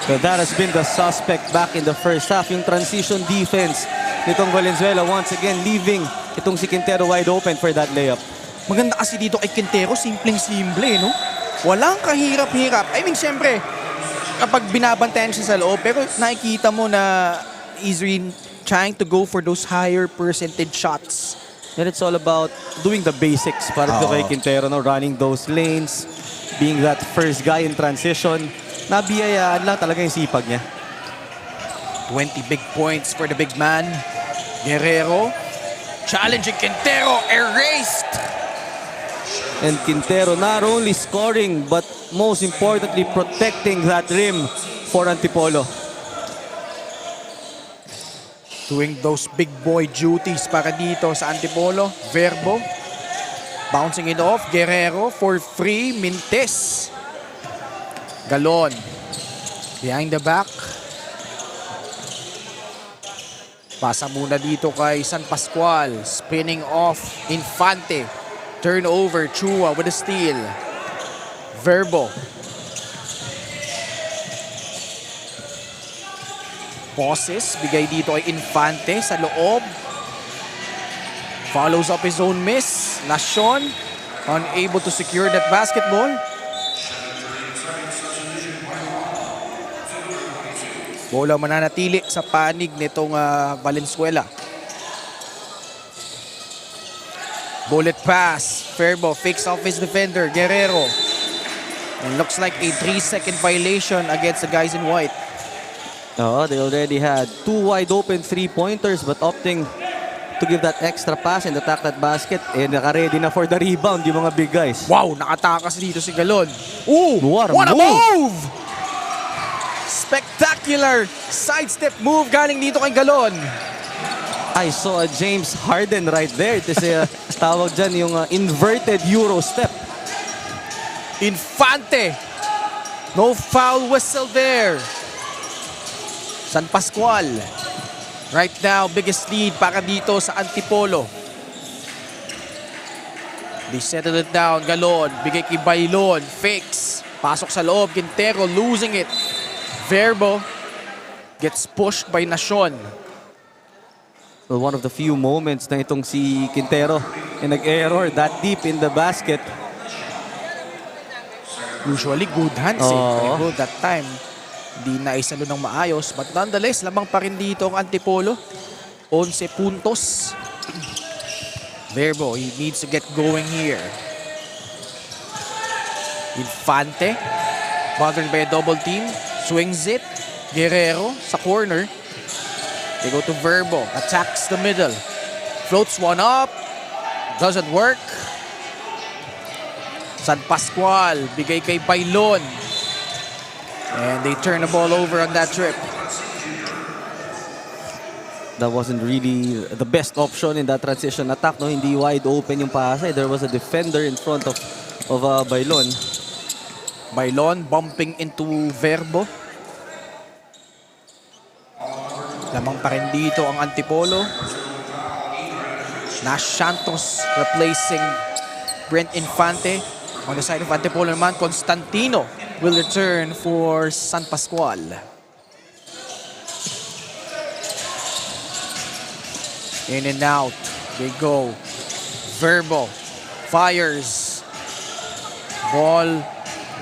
So that has been the suspect back in the first half. Yung transition defense nitong Valenzuela once again leaving itong si Quintero wide open for that layup. Maganda kasi dito kay Quintero, simpleng-simple, no? Walang kahirap-hirap. I mean, syempre, kapag binabantayan siya sa loob, pero nakikita mo na he's really trying to go for those higher percentage shots. And it's all about doing the basics para kay Quintero, no? Running those lanes, being that first guy in transition. Nabiyayaan lang talaga yung sipag niya. 20 big points for the big man. Guerrero challenging Quintero, erased. And Quintero not only scoring but most importantly protecting that rim for Antipolo. Doing those big boy duties para dito sa Antipolo. Verbo bouncing it off. Guerrero for free. Mintes. Galon behind the back. Pasa muna dito kay San Pascual. Spinning off Infante. Turnover, Chua with a steal. Verbo. Bosses, bigay dito kay Infante sa loob. Follows up his own miss. Nacion, unable to secure that basketball. Bola mananatili sa panig nitong Valenzuela. Bullet pass. Verbo fakes off his defender, Guerrero. And looks like a 3-second violation against the guys in white. They already had 2 wide open 3-pointers but opting to give that extra pass and attack that basket. Naka-ready na for the rebound yung mga big guys. Wow, nakatakas dito si Galon. Ooh, What what a a move! Spectacular sidestep move galing dito kay Galon. I saw a James Harden right there. Ito si tawag dyan yung inverted Euro step. Infante. No foul whistle there. San Pascual. Right now, biggest lead para dito sa Antipolo. They settle it down. Galon. Bigay kay Bailon. Fakes. Pasok sa loob. Quintero losing it. Verbo gets pushed by Nacion. Well, one of the few moments na itong si Quintero nag-error that deep in the basket. Usually good hands Pero that time, di na isalo ng maayos. But nonetheless, lamang pa rin dito ang Antipolo. 11 puntos. Verbo, he needs to get going here. Infante. Bothered by a double team. Swings it. Guerrero sa corner. They go to Verbo. Attacks the middle. Floats one up. Doesn't work. San Pascual. Bigay kay Bailon. And they turn the ball over on that trip. That wasn't really the best option in that transition attack. No, hindi wide open yung pasa. There was a defender in front of Bailon. Bailon bumping into Verbo. Lamang pa rin dito ang Antipolo. Nash Santos replacing Brent Infante. On the side of Antipolo naman, Constantino will return for San Pascual. In and out, they go. Verbo fires. Ball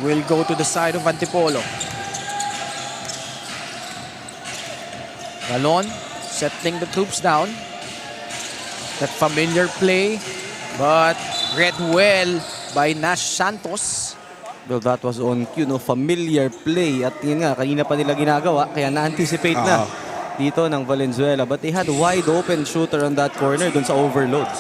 will go to the side of Antipolo. Galon settling the troops down. That familiar play, but read well by Nash Santos. Well, that was on cue, no? Familiar play. At yun nga, kanina pa nila ginagawa, kaya na-anticipate na dito ng Valenzuela. But they had a wide open shooter on that corner dun sa overload.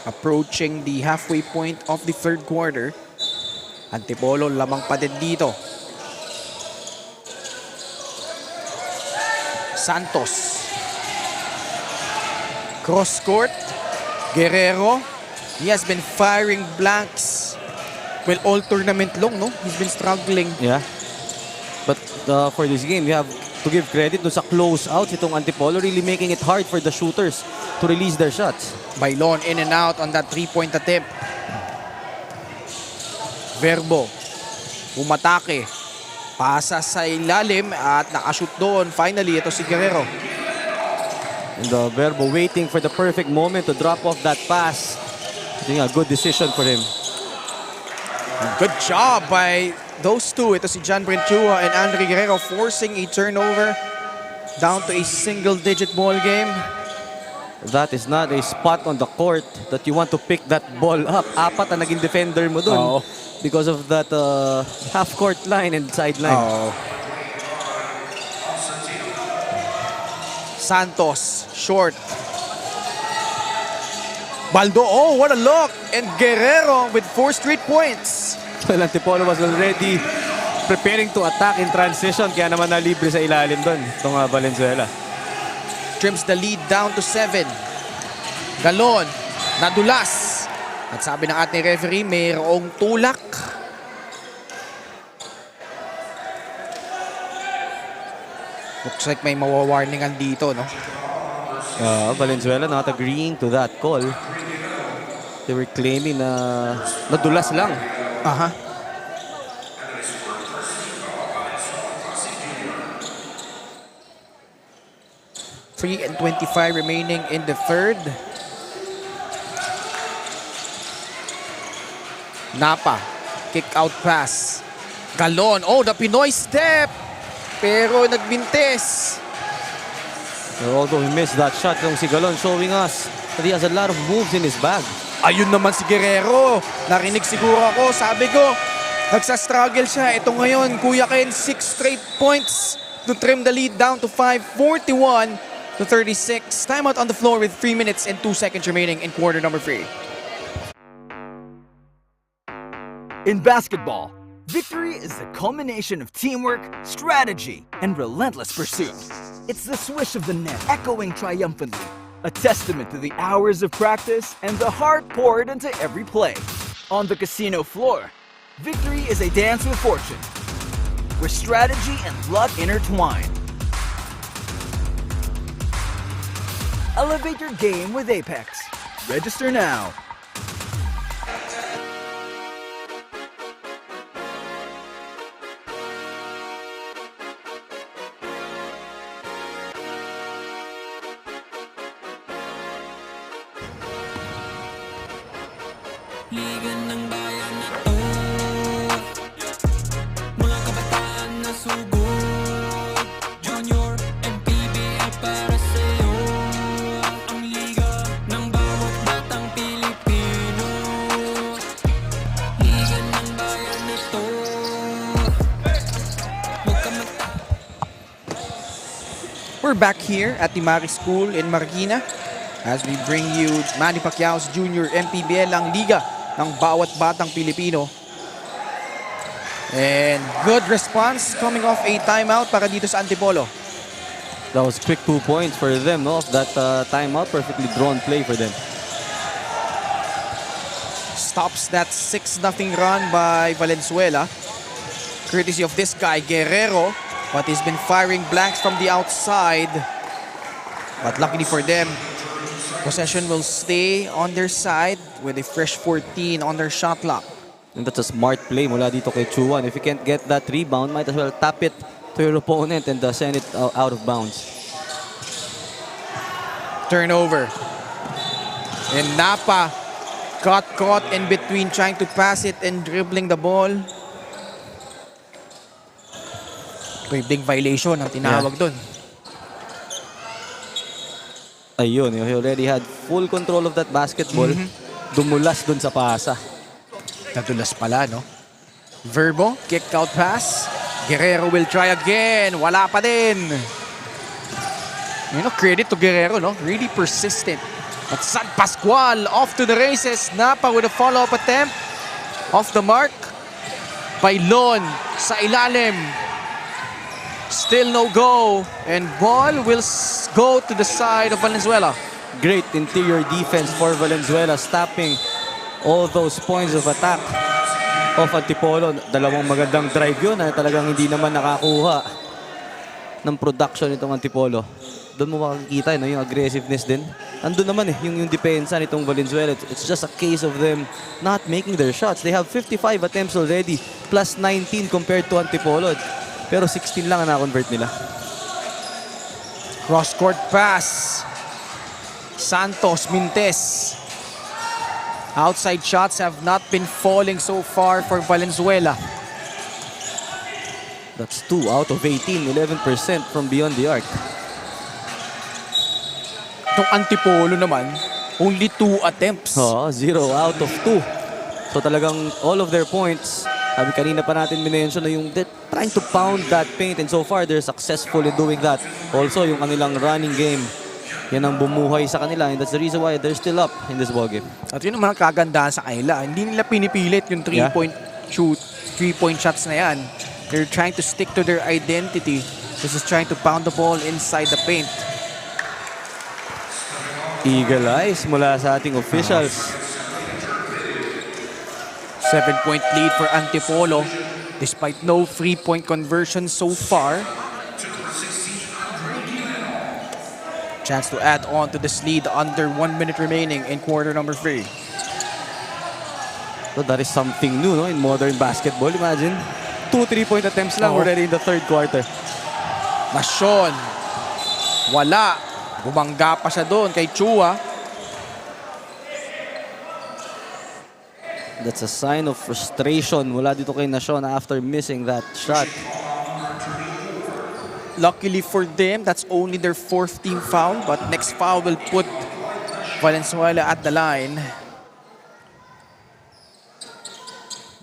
Approaching the halfway point of the third quarter. Antipolo lamang pa din dito. Santos. Cross court. Guerrero. He has been firing blanks. Well, all tournament long, no? He's been struggling. Yeah. But for this game, you have to give credit dun sa close outs itong Antipolo, really making it hard for the shooters to release their shots. Bailon in and out on that three-point attempt. Verbo. Umatake. Pasa sa ilalim at nakashoot doon. Finally, ito si Guerrero. And Verbo waiting for the perfect moment to drop off that pass. I think a good decision for him. Good job by those two. Ito si John Brenchua and Andre Guerrero forcing a turnover down to a single-digit ball game. That is not a spot on the court that you want to pick that ball up. Apat na naging defender mo dun because of that half-court line and sideline. Santos, short. Baldo, oh, what a look! And Guerrero with 4 straight points. Well, Antipolo was already preparing to attack in transition, kaya naman nalibre sa ilalim doon itong Valenzuela. Trims the lead down to 7. Galon, nadulas. At sabi ng ating referee, mayroong tulak. Looks like may mawawarningan dito, no? Valenzuela not agreeing to that call. They were claiming na nadulas lang. Aha. 3:25 remaining in the third. Napa, kick out pass. Galon, oh, the Pinoy step! Pero nagbintis. Although he missed that shot, yung si Galon showing us that he has a lot of moves in his bag. Ayun naman si Guerrero. Narinig siguro ako. Sabi ko, nagsa-struggle siya. Ito ngayon, Kuya Ken, 6 straight points to trim the lead down to 5, 41-36. Timeout on the floor with 3 minutes and 2 seconds remaining in quarter number 3. In basketball, victory is the culmination of teamwork, strategy, and relentless pursuit. It's the swish of the net echoing triumphantly, a testament to the hours of practice and the heart poured into every play. On the casino floor, victory is a dance with fortune, where strategy and luck intertwine. Elevate your game with Apex. Register now. Liga ng bayan na to, mga kabataan na sugod, Junior, MPBL para sa'yo. Ang liga ng bawat batang Pilipino, liga ng bayan na to. Huwag ka We're back here at the Marist School in Marikina as we bring you Manny Pacquiao's Junior MPBL, ang liga ng bawat batang Pilipino. And good response coming off a timeout para dito sa Antipolo. That was quick 2 points for them, no? That timeout, perfectly drawn play for them. Stops that 6-0 run by Valenzuela. Courtesy of this guy, Guerrero. But he's been firing blanks from the outside. But luckily for them, possession will stay on their side with a fresh 14 on their shot clock. And that's a smart play mula dito kay Chuan. If you can't get that rebound, might as well tap it to your opponent and send it out of bounds. Turnover. And Napa got caught in between trying to pass it and dribbling the ball. Dribbling violation ang tinawag doon. Ayun, he already had full control of that basketball. Dumulas dun sa pasa. Nadulas pala, no? Verbo, kick out pass. Guerrero will try again. Wala pa din. You know, credit to Guerrero, no? Really persistent. At San Pascual off to the races. Napa with a follow-up attempt. Off the mark. Bailon sa ilalim. Still no go. And ball will go to the side of Valenzuela. Great interior defense for Valenzuela, stopping all those points of attack of Antipolo. Dalawang magandang drive yun na talagang hindi naman nakakuha ng production itong Antipolo. Doon mo makikita yung aggressiveness din. Andun naman yung depensa nitong Valenzuela. It's just a case of them not making their shots. They have 55 attempts already, plus 19 compared to Antipolo. Pero 16 lang ang na-convert nila. Cross-court pass. Santos, Mintes. Outside shots have not been falling so far for Valenzuela. That's 2 out of 18, 11% from beyond the arc. Itong Antipolo naman, only 2 attempts. 0 out of 2. So talagang all of their points, sabi kanina pa natin minention na yung they're trying to pound that paint, and so far they're successful in doing that. Also yung kanilang running game, yan ang bumuhay sa kanila, and that's the reason why they're still up in this ballgame. At yun ang mga kagandahan sa kanila. Hindi nila pinipilit yung 3-point shots na yan. They're trying to stick to their identity. This is trying to pound the ball inside the paint. Eagle eyes mula sa ating officials. 7-point lead for Antipolo despite no 3-point conversion so far. Chance to add on to this lead under 1 minute remaining in quarter number 3. So that is something new, no, in modern basketball. Imagine, 2 3-point attempts lang already in the third quarter. Nasyon. Wala. Bumangga pa siya doon kay Chua. That's a sign of frustration mula dito kay Nasyon after missing that shot. Luckily for them, that's only their 4th team foul, but next foul will put Valenzuela at the line.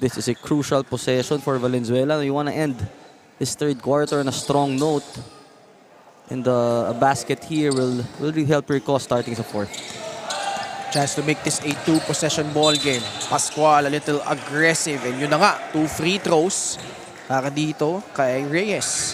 This is a crucial possession for Valenzuela. You want to end this third quarter on a strong note. And a basket here will really help your cause starting sa fourth. Chance to make this a 2-possession ball game. Pascual a little aggressive. And yun na nga, 2 free throws para dito kay Reyes.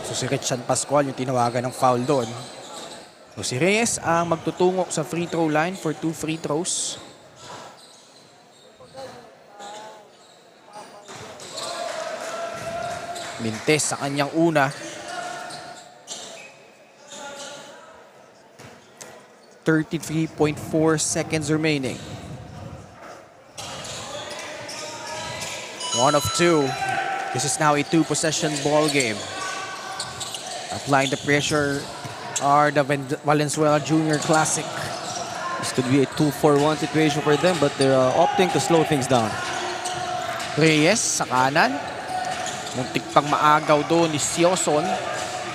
So si Richard Pascual yung tinawagan ng foul doon. So si Reyes ang magtutungo sa free throw line for 2 free throws. Mintes sa kanyang una. 33.4 seconds remaining. 1 of 2. This is now a 2-possession ball game. Applying the pressure are the Valenzuela Junior Classic. This could be a 2-4-1 situation for them, but they're opting to slow things down. Reyes sa kanan. Muntik pang maagaw doon ni Sioson.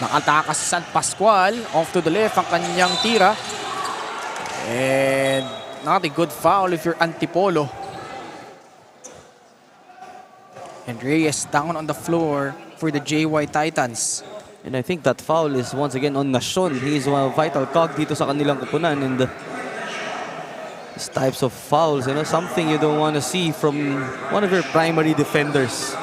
Nakatakas si San Pascual. Off to the left ang kanyang tira. And not a good foul if you're Antipolo. And Reyes down on the floor for the JY Titans. And I think that foul is once again on Nasyon. He is a vital cog dito sa kanilang kupunan. And these types of fouls, you know, something you don't want to see from one of your primary defenders.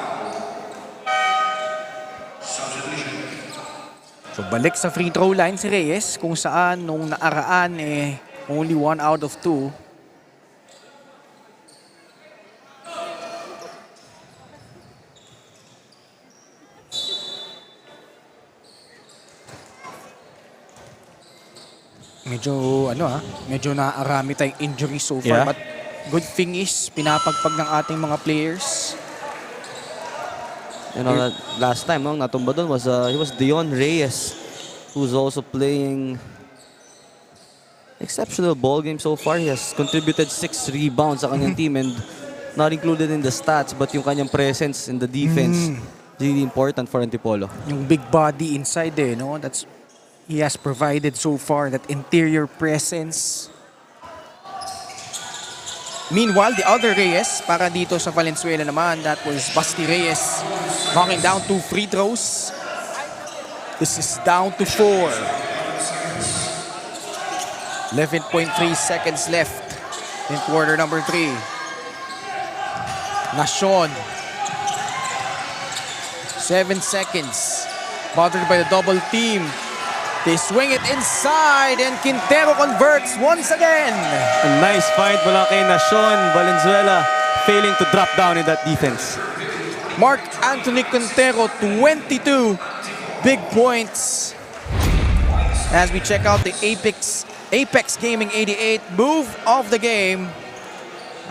So balik sa free throw line si Reyes kung saan nung naaraan only 1 out of 2. Medyo naarami tayong injury so far, Yeah. but good thing is pinapagpag ng ating mga players. You know, last time, no, natumba doon was he was Dion Reyes, who's also playing exceptional ball game so far. He has contributed 6 rebounds sa kanyang team and not included in the stats, but yung kanyang presence in the defense really important for Antipolo. Yung big body inside no? He has provided so far that interior presence. Meanwhile, the other Reyes, para dito sa Valenzuela naman, that was Basti Reyes knocking down 2 free throws. This is down to 4. 11.3 seconds left in quarter number 3. Nasyon. 7 seconds. Bothered by the double team. They swing it inside and Quintero converts once again. A nice fight mula kay Nasyon. Valenzuela failing to drop down in that defense. Mark Anthony Quintero, 22 big points. As we check out the Apex Gaming 88 move of the game.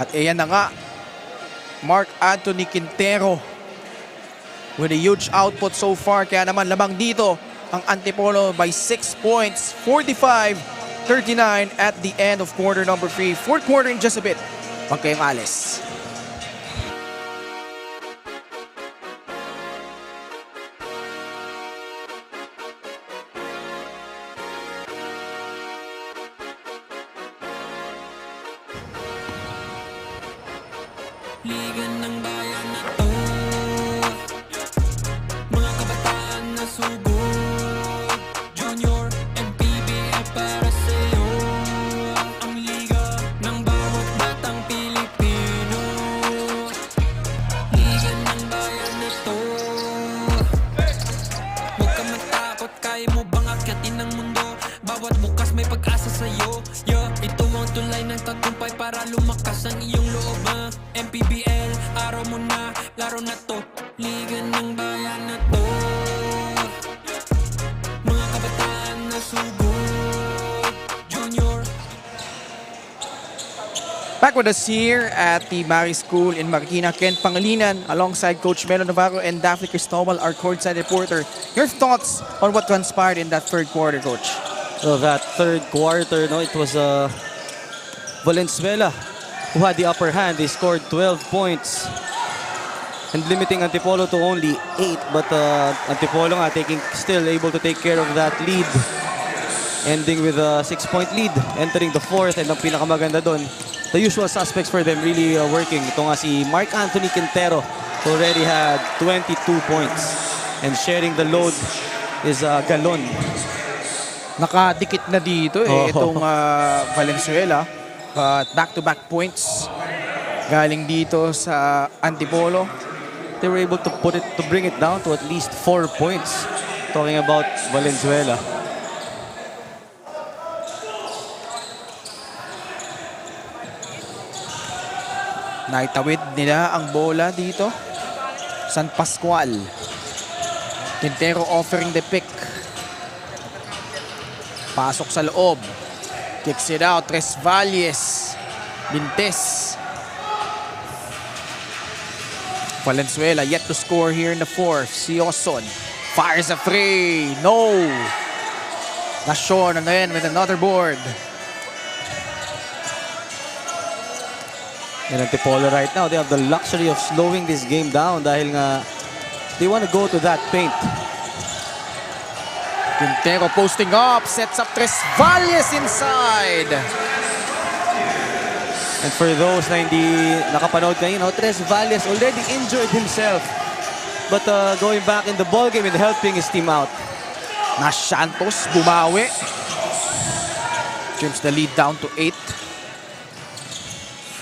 At ayan na nga, Mark Anthony Quintero with a huge output so far. Kaya naman lamang dito ang Antipolo by 6 points, 45-39 at the end of quarter number 3. Fourth quarter in just a bit. Huwag kayong alis. Liga ng bayan na to, mga kabataan na subok, Junior, MPBL para sa'yo. Ang liga ng bawat batang Pilipino. Liga ng bayan na to, huwag ka matakot, kaya mo bang akyatin ang mundo? Bawat bukas may pag-asa sa'yo. Yeah, ito ang tagumpay para lumakas ang iyong loob MPBL, araw mo na, laro na to. Liga ng bayan na to. Mga kabataan na sugod Junior. Back with us here at the Marist School in Marikina, Ken Pangilinan, alongside Coach Melo Navarro and Daphne Cristobal, our courtside reporter. Your thoughts on what transpired in that third quarter, Coach? So that third quarter, no, it was Valenzuela who had the upper hand. They scored 12 points and limiting Antipolo to only 8. But Antipolo nga still able to take care of that lead. Ending with a 6-point lead, entering the fourth. And ang pinakamaganda doon, the usual suspects for them really working. Ito nga si Mark Anthony Quintero, who already had 22 points. And sharing the load is Galon. Nakadikit na dito itong Valenzuela. But back-to-back points galing dito sa Antipolo. They were able to bring it down to at least 4 points. Talking about Valenzuela. Naitawid nila ang bola dito. San Pascual. Quintero offering the pick. Pasok sa loob. Kicks it out. Tres Valles. Bintes. Valenzuela yet to score here in the fourth. Sioson fires a free. No. Nashon again with another board. And Antipolo right now, they have the luxury of slowing this game down dahil nga they want to go to that paint. Quintero posting up, sets up Tres Valles inside. And for those na hindi nakapanood kanina, Tres Valles already injured himself. But going back in the ballgame and helping his team out. Na Santos bumawi. Trims the lead down to 8.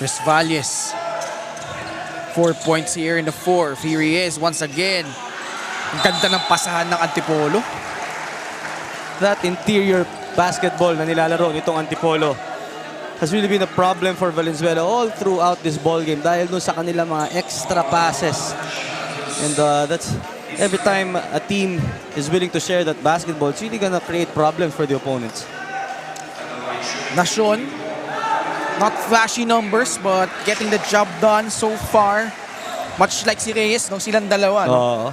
Tres Valles. 4 points here in the fourth. Here he is once again. Ang ganda ng pasahan ng Antipolo. That interior basketball na nilalaro nitong Antipolo has really been a problem for Valenzuela all throughout this ball game dahil dun sa kanila mga extra passes. And that's every time a team is willing to share that basketball, it's really gonna create problems for the opponents. Nashon, not flashy numbers but getting the job done so far. Much like si Reyes, no? Silang dalawa. No?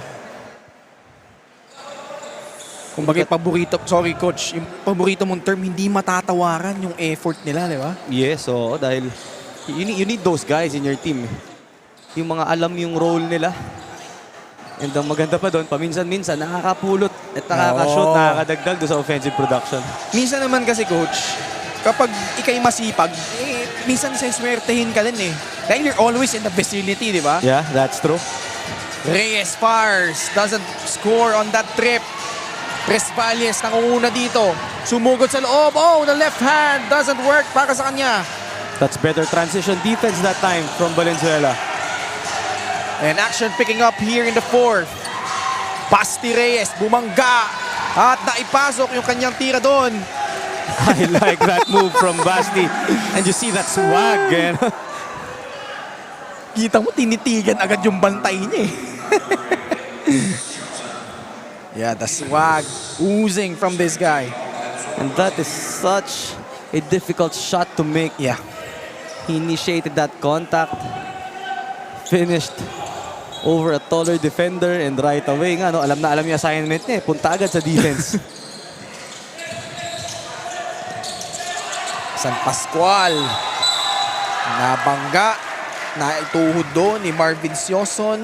Kumbaga paborito, sorry coach, yung paborito mong term, hindi matatawaran yung effort nila, di ba? Yes, oo, dahil you need those guys in your team. Yung mga alam yung role nila. And ang maganda pa doon, paminsan-minsan, nakakapulot at nakakashoot, nakakadagdag doon sa offensive production. Minsan naman kasi coach, kapag ikay masipag, minsan siswertehin ka din Dahil you're always in the vicinity, di ba? Yeah, that's true. Reyes fires, doesn't score on that trip. Tres Valles nakunguna dito. Sumugod sa loob. Oh, the left hand doesn't work para sa kanya. That's better transition defense that time from Valenzuela. And action picking up here in the fourth. Basti Reyes bumangga at naipasok yung kanyang tira doon. I like that move from Basti. And you see that swag. Kita mo tinitigan agad yung bantay niya Yeah, the swag oozing from this guy. And that is such a difficult shot to make. Yeah. He initiated that contact. Finished over a taller defender and right away nga, alam na alam yung assignment niya. Punta agad sa defense. San Pascual. Nabangga. Naituhod doon ni Marvin Sioson.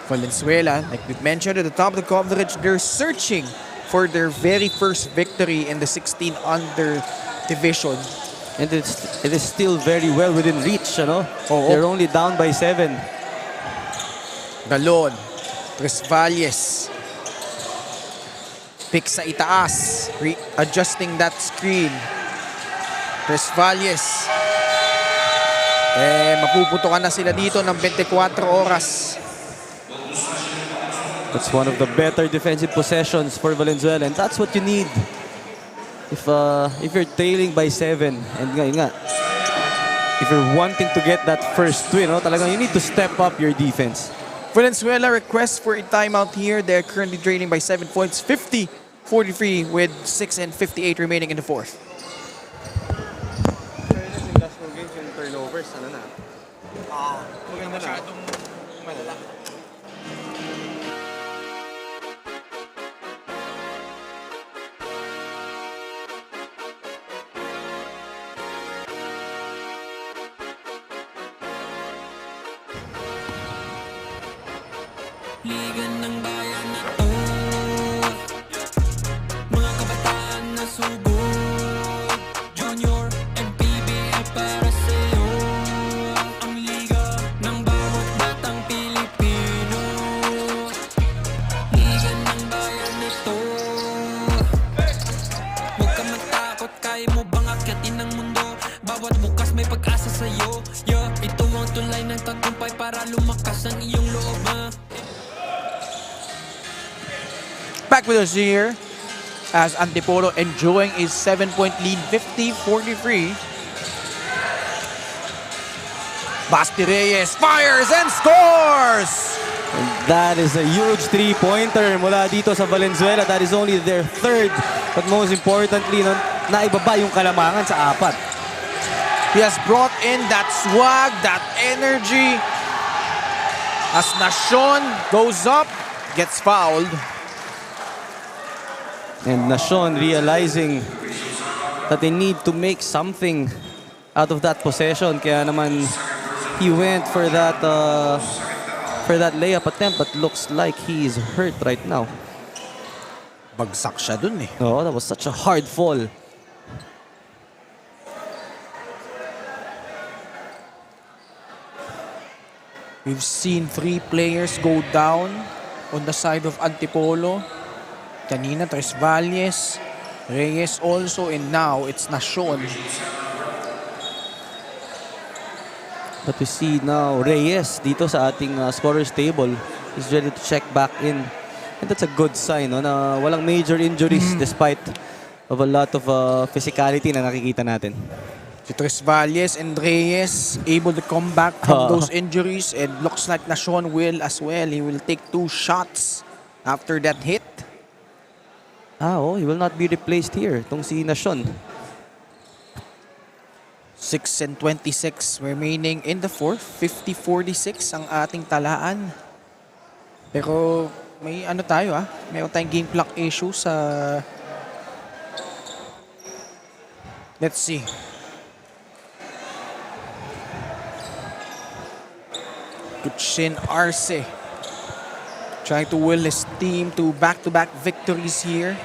Valenzuela, like we mentioned at the top of the coverage, they're searching for their very first victory in the 16 under division. And it is still very well within reach, They're only down by 7. Galon, Tres Valles. Pick sa itaas, adjusting that screen. Tres Valles. Mapuputukan na sila dito ng 24 oras. That's one of the better defensive possessions for Valenzuela, and that's what you need if you're trailing by 7. And yun nga, if you're wanting to get that first win, talagang you need to step up your defense. Valenzuela requests for a timeout here. They're currently trailing by 7 points, 50-43 with 6:58 remaining in the fourth. Turnovers, ano na? Masyadong malala. Liga ng bayan na to, mga kabataan na sugod, Junior, MPBL para sa'yo. Ang liga ng bawat batang Pilipino. Liga ng bayan na to, huwag ka matakot, kaya mo bang akyatin ang mundo? Bawat bukas may pag-asa sa'yo. Yeah, ito ang tulay ng tagumpay para lumakas ang iyong loob. Back with us here as Antipolo enjoying a 7-point lead, 50-43. Basti Reyes fires and scores! And that is a huge three-pointer mula dito sa Valenzuela. That is only their third, but most importantly, naibaba yung kalamangan sa 4. He has brought in that swag, that energy. As Nashon goes up, gets fouled. And Nashon realizing that they need to make something out of that possession. Kaya naman he went for that layup attempt, but looks like he is hurt right now. Bagsak siya dun eh. Oh, that was such a hard fall. We've seen 3 players go down on the side of Antipolo. Kanina, Tres Valles, Reyes also, and now it's Nashon. But we see now Reyes dito sa ating scorer's table is ready to check back in. And that's a good sign, no, na walang major injuries despite of a lot of physicality na nakikita natin. Si Tres Valles and Reyes able to come back from those injuries, and looks like Nashon will as well. He will take 2 shots after that hit. He will not be replaced here. Itong si Nashon. 6:26 remaining in the fourth. 50-46 ang ating talaan. Pero may ano tayo Mayroon tayong game clock issue sa... Let's see. Kutsin Arce trying to will his team to back-to-back victories here.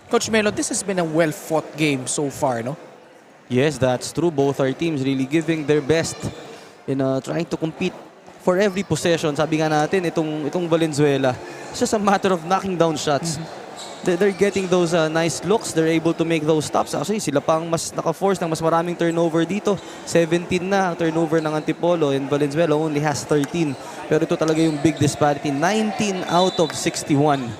Coach Melo, this has been a well-fought game so far, no? Yes, that's true. Both our teams really giving their best in trying to compete for every possession. Sabi nga natin, itong Valenzuela, it's just a matter of knocking down shots. They're getting those nice looks. They're able to make those stops. Actually, sila pang mas naka-force ng mas maraming turnover dito. 17 na ang turnover ng Antipolo, and Valenzuela only has 13. Pero ito talaga yung big disparity. 19 out of 61.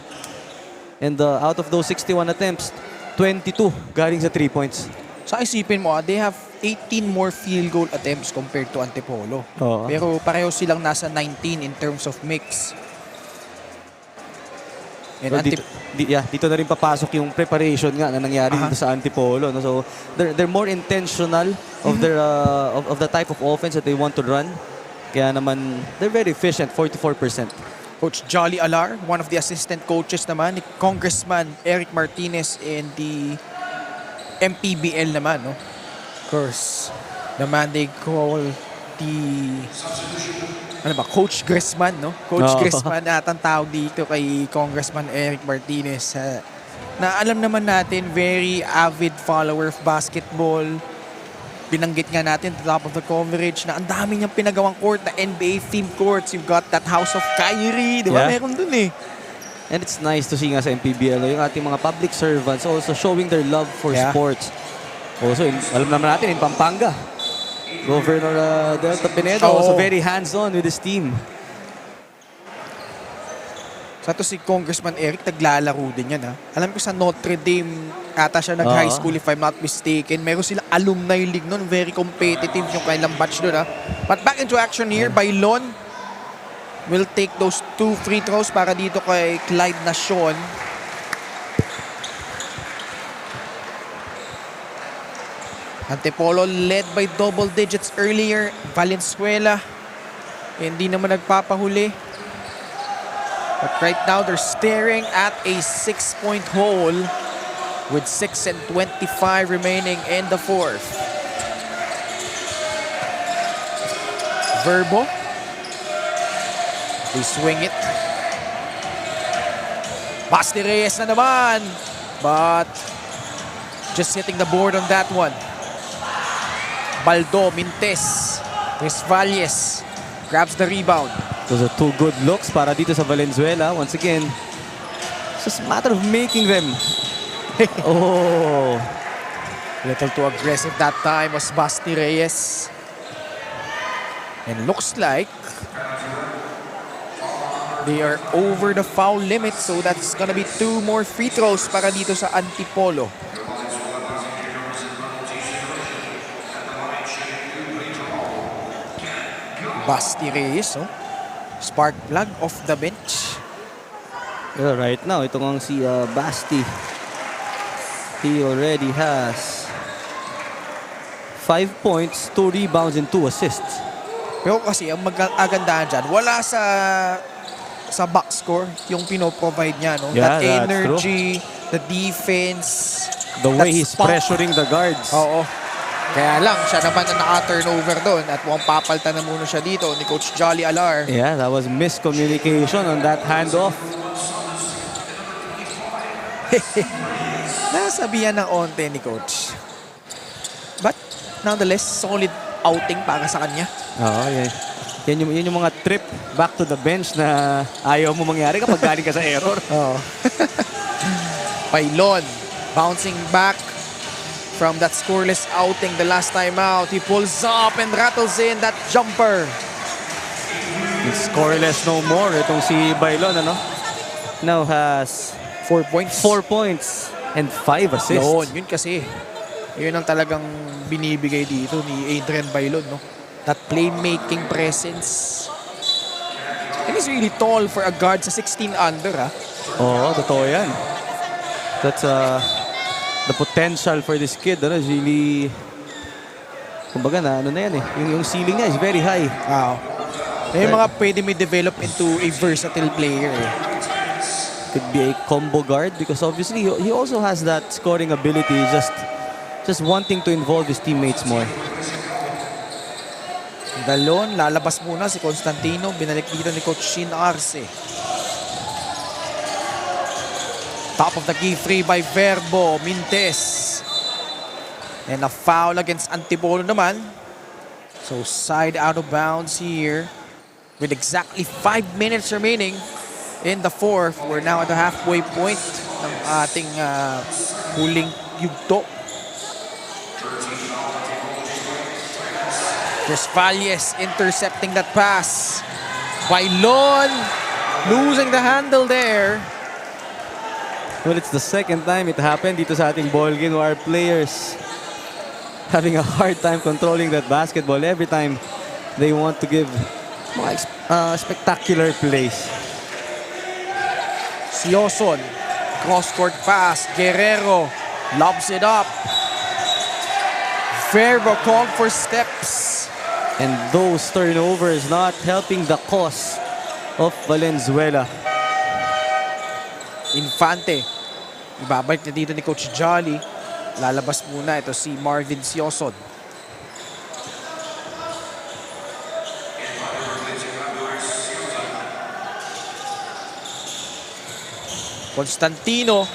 And out of those 61 attempts, 22 galing sa 3 points. Sa isipin mo, they have 18 more field goal attempts compared to Antipolo. Oo. Pero pareho silang nasa 19 in terms of mix. And Well, dito na rin papasok yung preparation nga na nangyari dito sa Antipolo. No? So they're more intentional of their of the type of offense that they want to run. Kaya naman they're very efficient, 44%. Coach Jolly Alar, one of the assistant coaches naman ni Congressman Eric Martinez in the MPBL naman, no? Of course, naman they call the Coach Grisman, no? Coach Grisman atang tawag dito kay Congressman Eric Martinez. Na alam naman natin, very avid follower of basketball. Binanggit nga natin at the top of the coverage na ang dami niyang pinagawang court na NBA themed courts. You've got that House of Kyrie, di ba? Yeah. Meron dun eh. And it's nice to see nga sa MPBL yung ating mga public servants also showing their love for sports. Also, alam naman natin in Pampanga, Governor Delta Pinedo, Oo. also very hands-on with his team. Sa to si Congressman Eric, naglalaro din yan, ha. Alam ko sa Notre Dame, ata siya nag-high school if I'm not mistaken. Meron sila alumni league nun. Very competitive yung kailang batch doon, ha. But back into action here, Bailon will take those 2 free throws para dito kay Clyde Nacion. Antipolo led by double digits earlier. Valenzuela, hindi naman nagpapahuli. But right now, they're staring at a 6-point hole with 6:25 remaining in the fourth. Verbo. They swing it. Basti Reyes na naman. But just hitting the board on that one. Baldo, Mintes, Valles grabs the rebound. Those are 2 good looks para dito sa Valenzuela. Once again, it's just a matter of making them. Oh. Little too aggressive that time was Basti Reyes. And looks like they are over the foul limit. So that's gonna be 2 more free throws para dito sa Antipolo. Basti Reyes, oh. Spark plug off the bench. Yeah, right now, ito ang si Basti. He already has 5 points, 2 rebounds, and 2 assists. Pero kasi ang agandahan dyan, wala sa box score yung pinoprovide niya, no? Yeah, That that's energy, the defense, The way that he's spunk. pressuring the guards. Oo. Kaya lang, siya naman na naka-turnover doon at mukhang papaltan na muna siya dito ni Coach Jolly Alar. Yeah, that was miscommunication on that handoff. Nasabihan ng onte ni Coach. But nonetheless, solid outing para sa kanya. Oo, yeah. Yan yung mga trip back to the bench na ayaw mo mangyari kapag galing ka sa error. Oo. Pailon, bouncing back from that scoreless outing the last time out. He pulls up and rattles in that jumper. It's scoreless no more. Itong si Bailon, ano? Now has 4 points. 4 points and 5 assists. Yun kasi. Yun ang talagang binibigay dito ni Adrian Bailon, no? That playmaking presence. And he's really tall for a guard sa 16 under, ha? Oo, totoo yan. That's the potential for this kid, ano, is really, kumbaga na, ano na yan eh. Yung ceiling niya is very high. Wow. Yung mga pwede may develop into a versatile player, eh. Could be a combo guard because obviously he also has that scoring ability, just wanting to involve his teammates more. Galon, lalabas muna si Constantino. Binalik dito ni Coach Shin Arce. Top of the key, free by Verbo, Mintes. And a foul against Antipolo naman. So side out of bounds here. With exactly 5 minutes remaining in the fourth. We're now at the halfway point ng ating huling yugto. Valles intercepting that pass. Bailon losing the handle there. Well, it's the second time it happened dito sa ating ball game where our players having a hard time controlling that basketball every time they want to give spectacular plays. Sioson, cross-court pass. Guerrero lobs it up. Verbo called for steps. And those turnovers not helping the cause of Valenzuela. Infante. Ibabalik na dito ni Coach Jolly. Lalabas muna ito si Marvin Sioson. Constantino.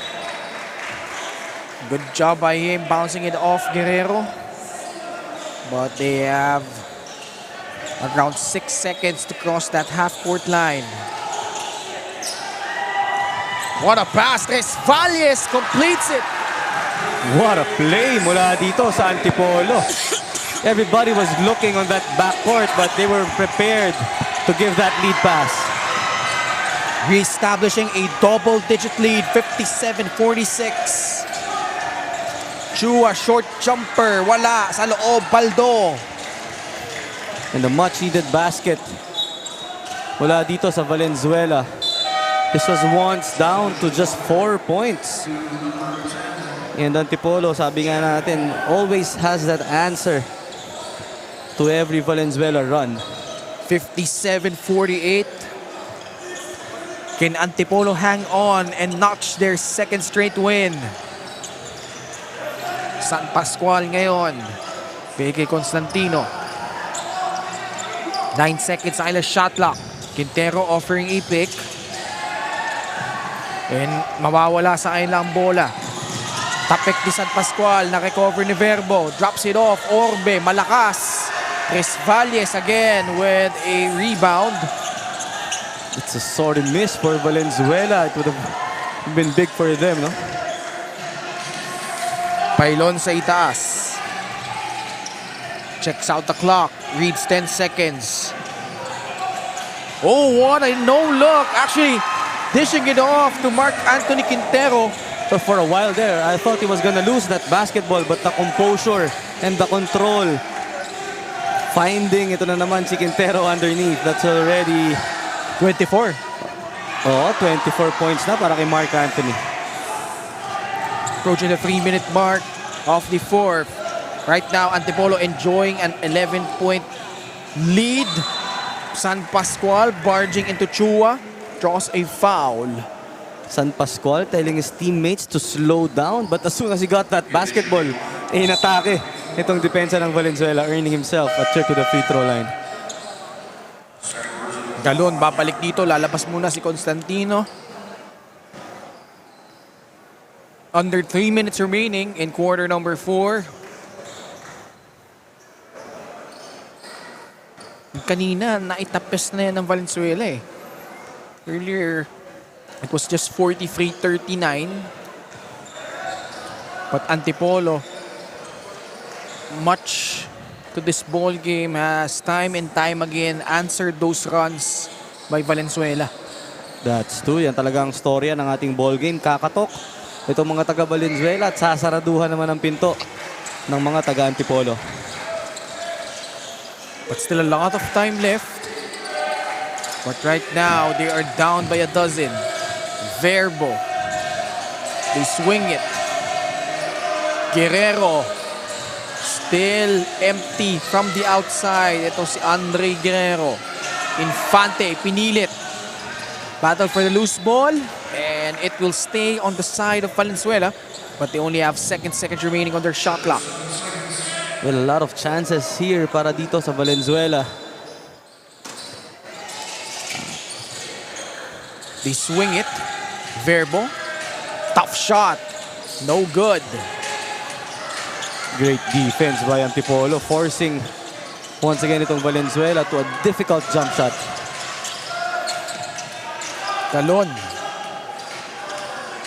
Good job by him bouncing it off Guerrero. But they have around 6 seconds to cross that half-court line. What a pass! Valles completes it! What a play mula dito sa Antipolo. Everybody was looking on that backcourt, but they were prepared to give that lead pass. Reestablishing a double-digit lead, 57-46. Chua, short jumper, wala sa loob, Baldo. And the much-needed basket mula dito sa Valenzuela. This was once down to just 4 points. And Antipolo, sabi nga natin, always has that answer to every Valenzuela run. 57-48. Can Antipolo hang on and notch their second straight win? San Pascual ngayon. Kay Constantino. 9 seconds sa kanilang shot clock. Quintero offering a pick. And mawawala sa kanilang bola. Tapik ni San Pascual. Na-recover ni Verbo. Drops it off. Orbe. Malakas. Chris Valles again with a rebound. It's a sorry miss for Valenzuela. It would have been big for them, no? Pailon sa itaas. Checks out the clock. Reads 10 seconds. Oh, what a no-look. Actually, dishing it off to Mark Anthony Quintero. So for a while there, I thought he was gonna lose that basketball, but the composure and the control. Finding ito na naman si Quintero underneath. That's already 24. oh, 24 points na para kay Mark Anthony. Approaching the 3-minute mark of the fourth. Right now, Antipolo enjoying an 11-point lead. San Pascual barging into Chua. Draws a foul. San Pascual telling his teammates to slow down, but as soon as he got that basketball, inatake itong depensa ng Valenzuela, earning himself a trip to the free throw line. Galon, babalik dito. Lalabas muna si Constantino. Under 3 minutes remaining in quarter number 4. Kanina, naitapes na yan ng Valenzuela eh. Earlier, it was just 43-39. But Antipolo, much to this ball game, has time and time again answered those runs by Valenzuela. That's true. Yan talagang storya ng ating ball game. Kakatok itong mga taga Valenzuela at sasaraduhan naman ang pinto ng mga taga Antipolo. But still a lot of time left. But right now, they are down by a dozen. Verbo. They swing it. Guerrero. Still empty from the outside. Ito si Andre Guerrero. Infante, pinilit. Battle for the loose ball. And it will stay on the side of Valenzuela. But they only have seconds remaining on their shot clock. Well, a lot of chances here para dito sa Valenzuela. They swing it. Verbo. Tough shot. No good. Great defense by Antipolo, forcing once again itong Valenzuela to a difficult jump shot. Galon.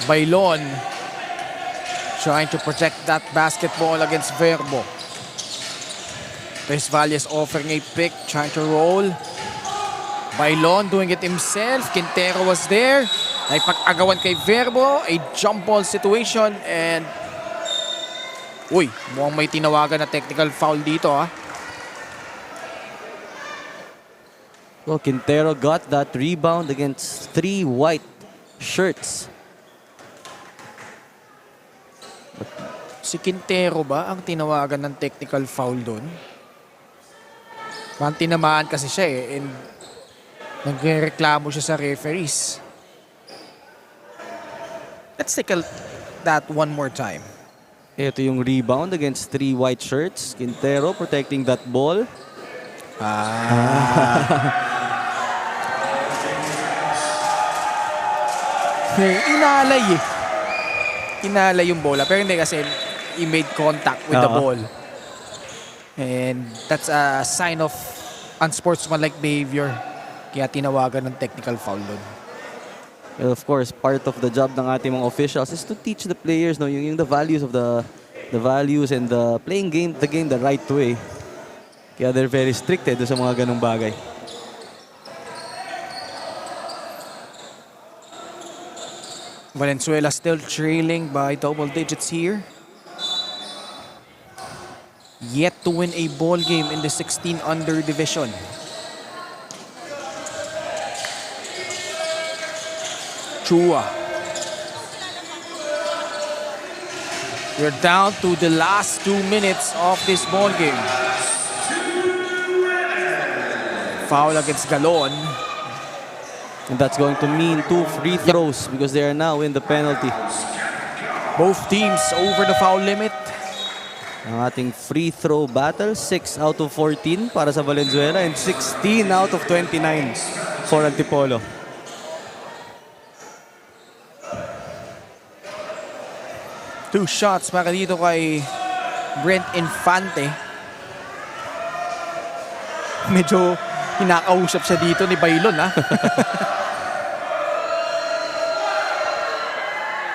Bailon. Trying to protect that basketball against Verbo. Chris Valles offering a pick, trying to roll. Bailon doing it himself. Quintero was there. Ay pag-agawan kay Verbo. A jump ball situation and uy, mukhang may tinawagan na technical foul dito ha. Well, Quintero got that rebound against 3 white shirts. Si Quintero ba ang tinawagan ng technical foul doon? Parang tinamaan kasi siya eh. And nagreklamo siya sa referees. Let's take that one more time. Ito yung rebound against 3 white shirts. Quintero protecting that ball. Inalay eh. Inalay yung bola. Pero hindi kasi he made contact with the ball. And that's a sign of unsportsmanlike behavior. Kaya tinawagan ng technical foul doon. Well, of course, part of the job ng ating mga officials is to teach the players, no, yung the values of the values and the playing the game the right way. Kaya they're very strict doon sa mga ganung bagay. Valenzuela still trailing by double digits here. Yet to win a ball game in the 16 under division. Chua. We're down to the last 2 minutes of this ball game. Foul against Galon. And that's going to mean 2 free throws because they are now in the penalty. Both teams over the foul limit. Ang ating free throw battle, 6 out of 14 para sa Valenzuela and 16 out of 29 for Antipolo. Two shots para dito kay Brent Infante. Medyo hinakausap siya dito ni Bailon, ha?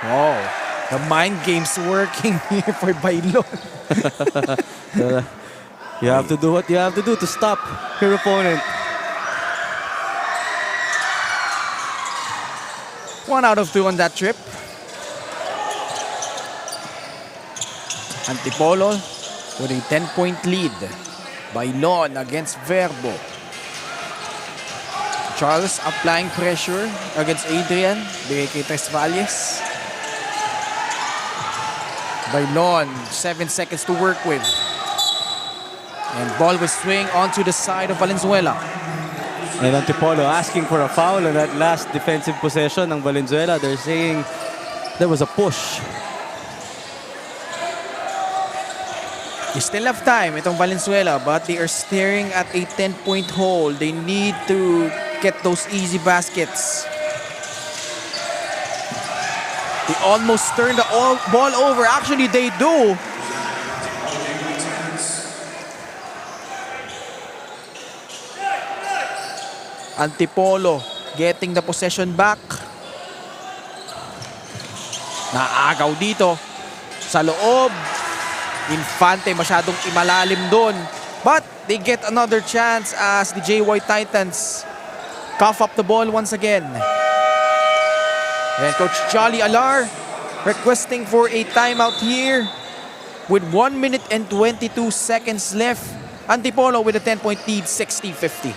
Wow. The mind game's working here for Bailon. You have to do what you have to do to stop your opponent. 1 out of 2 on that trip. Antipolo with a 10-point lead. Bailon against Verbo. Charles applying pressure against Adrian. Bigay kay Tres Valles. Bailon, 7 seconds to work with. And ball will swing onto the side of Valenzuela. And Antipolo asking for a foul on that last defensive possession ng Valenzuela. They're saying there was a push. They still have time, itong Valenzuela, but they are staring at a 10-point hole. They need to get those easy baskets. They almost turned the ball over. Actually, they do. Antipolo getting the possession back. Naagaw dito sa loob. Infante masyadong imalalim doon. But they get another chance as the JY Titans cough up the ball once again. And Coach Jolly Alar requesting for a timeout here with 1 minute and 22 seconds left. Antipolo with a 10-point lead, 60-50.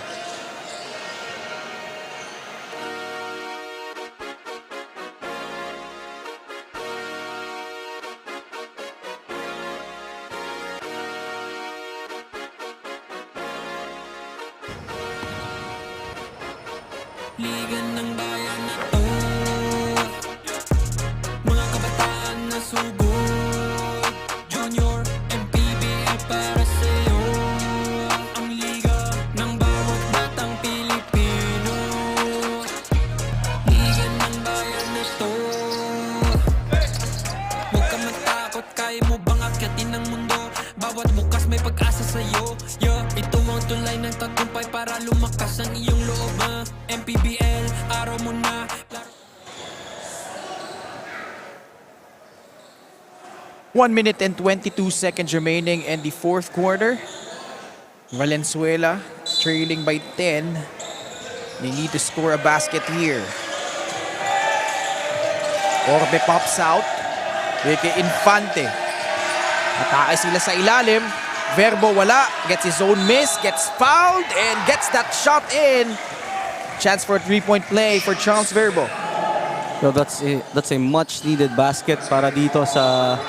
Liga ng bayan na to, mga kabataan na subok. Junior, MPBL para sa'yo. Ang liga ng bawat batang Pilipino. Liga ng bayan na to. Huwag ka matakot, kaya mo bang akyatin ang mundo? Bawat bukas may pag-asa sa'yo. Ito ang tulay ng tagumpay para lumakas ang iyong loob. MPBL, araw mo na. 1 minute and 22 seconds remaining in the fourth quarter. Valenzuela trailing by 10. They need to score a basket here. Orbe pops out. Kay Infante. Atake sila sa ilalim. Verbo wala. Gets his own miss. Gets fouled and gets that shot in. Chance for a 3-point play for Charles Verbo. So that's a much needed basket para dito sa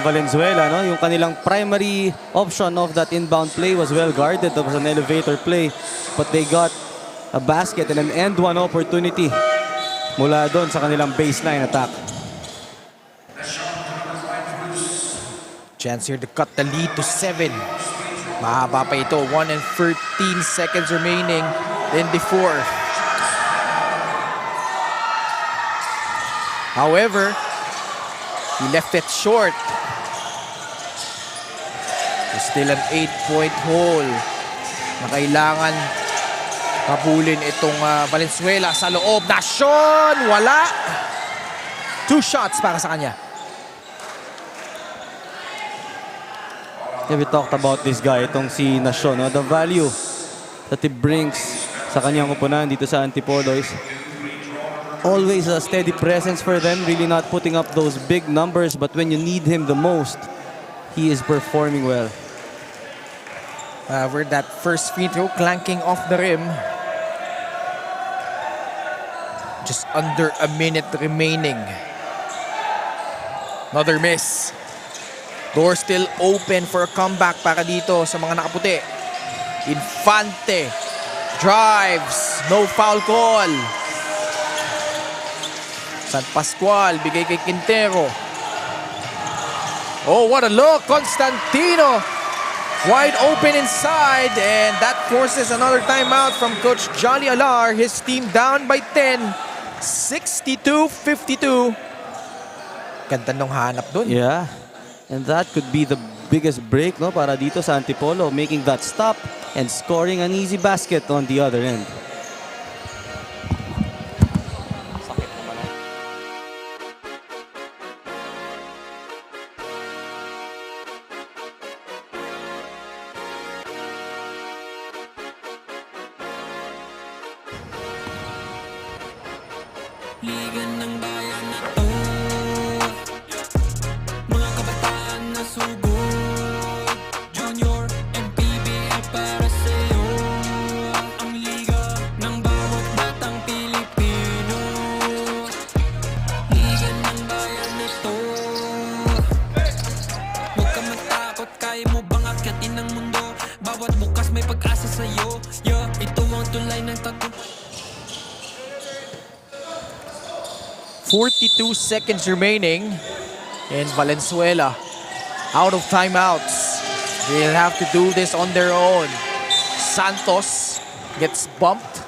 Valenzuela, no? Yung kanilang primary option of that inbound play was well guarded. That was an elevator play, but they got a basket and an end one opportunity mula doon sa kanilang baseline attack. Chance here to cut the lead to 7. Mahaba pa ito. 1 and 13 seconds remaining in the fourth. However, he left it short. There's still an 8-point hole na kailangan habulin itong Valenzuela sa loob. Nashon! Wala! 2 shots para sa kanya. Yeah, we talked about this guy, itong si Nasyon. No? The value that he brings sa kanyang koponan dito sa Antipolo is always a steady presence for them, really not putting up those big numbers, but when you need him the most, he is performing well. However, that first free throw clanking off the rim. Just under a minute remaining. Another miss. Door still open for a comeback para dito sa mga nakaputi. Infante drives. No foul call. San Pascual bigay kay Quintero. Oh, what a look. Constantino wide open inside, and that forces another timeout from Coach Jolly Alar. His team down by 10, 62-52. Ganda nung hanap dun. Yeah, and that could be the biggest break, no, para dito sa Antipolo, making that stop and scoring an easy basket on the other end. Liga ng bayan na to, mga kabataan na sugod, Junior, MPBL para sa'yo. Ang liga ng bawat batang Pilipino. Liga ng bayan na to, huwag ka matakot, kaya mo bang akyatin ang mundo? Bawat bukas may pag-asa sa'yo. Yeah, ito ang tulay ng tagumpay. 42 seconds remaining, and Valenzuela out of timeouts. They'll have to do this on their own. Santos gets bumped.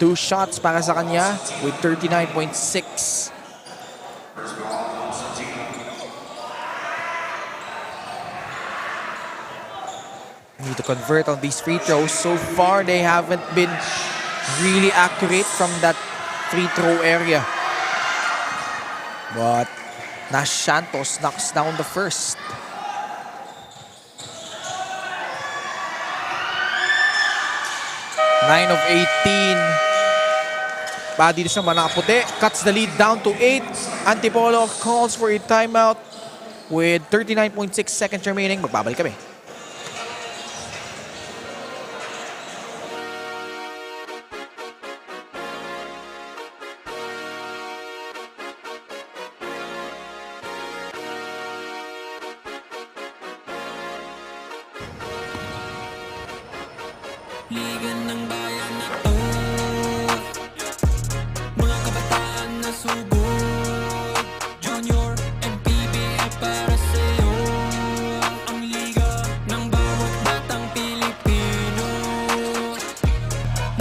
2 shots para sa kanya with 39.6. Need to convert on these free throws. So far, they haven't been really accurate from that free throw area. But Nash Santos knocks down the first. Nine of 18. Dito sa mga nakaputi. Cuts the lead down to 8. Antipolo calls for a timeout with 39.6 seconds remaining. Magbabalik kami. Liga ng bayan na to, mga kabataan na sugod, Junior, MPBL para sa'yo. Ang liga ng bawat batang Pilipino.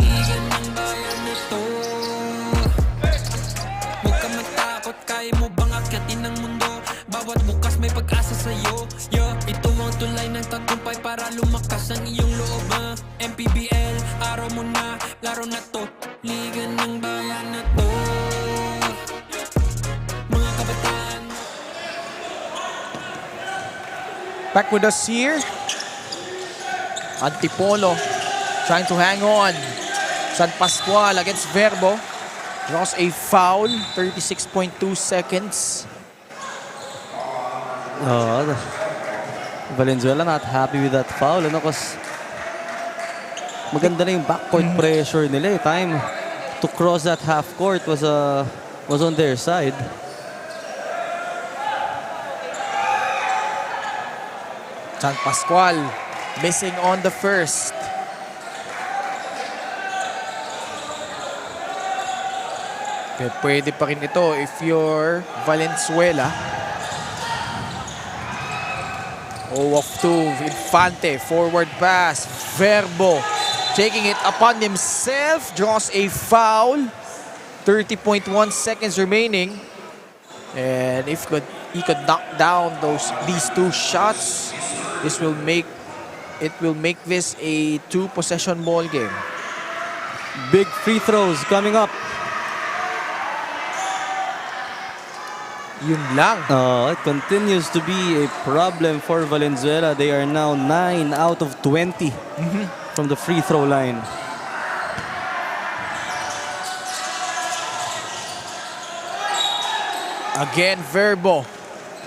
Liga ng bayan na to, huwag ka matakot, kaya mo bang akyatin ang mundo? Bawat bukas may pag-asa sa'yo. Yeah, ito ang tulay ng tagumpay para lumakas ang iyong loob. MPBL, araw mo na, laro na to. Liga ng bayan na to, mga kabataan. Back with us here. Antipolo trying to hang on. San Pascual against Verbo. Draws a foul. 36.2 seconds. Valenzuela not happy with that foul, ano, kasi maganda na yung backcourt pressure nila. Time to cross that half court was on their side. San Pascual missing on the first. Okay, pwede pa rin ito if you're Valenzuela. 0 of 2. Infante, forward pass. Verbo taking it upon himself. Draws a foul. 30.1 seconds remaining. And if he could knock down these 2 shots, this will make this a 2-possession ball game. Big free throws coming up. Yun lang. It continues to be a problem for Valenzuela. They are now 9 out of 20 from the free throw line. Again, Verbo.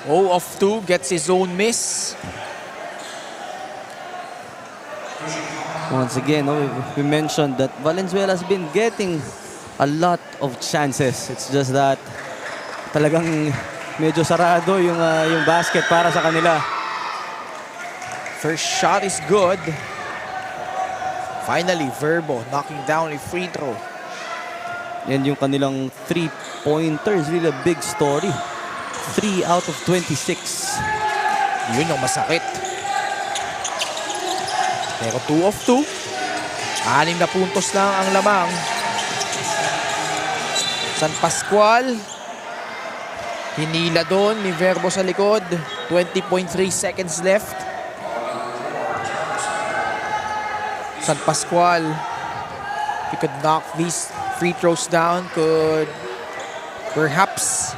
0 of 2, gets his own miss. Once again, we mentioned that Valenzuela has been getting a lot of chances. It's just that talagang medyo sarado yung basket para sa kanila. First shot is good. Finally, Verbo knocking down a free throw. Yan yung kanilang three-pointer is really a big story. 3 out of 26. Yun yung masakit. Pero 2 of 2. 6 na puntos lang ang lamang. San Pascual. Hinila doon ni Verbo sa likod. 20.3 seconds left. San Pascual, he could knock these free throws down, could perhaps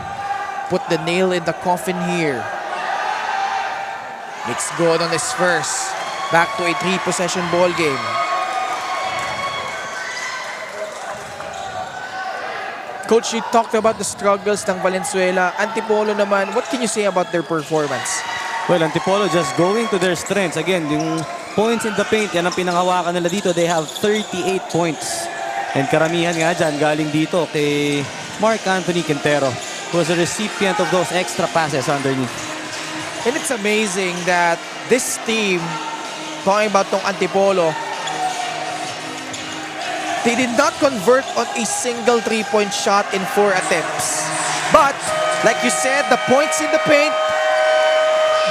put the nail in the coffin here. It's good on his first. Back to a 3-possession ball game. Coach, you talked about the struggles ng Valenzuela. Antipolo naman, what can you say about their performance? Well, Antipolo just going to their strengths. Again, yung points in the paint, yan ang pinangawakan nila dito. They have 38 points. And karamihan nga dyan, galing dito kay Mark Anthony Quintero, who was a recipient of those extra passes underneath. And it's amazing that this team, talking about tong Antipolo, they did not convert on a single 3-point shot in 4 attempts. But, like you said, the points in the paint,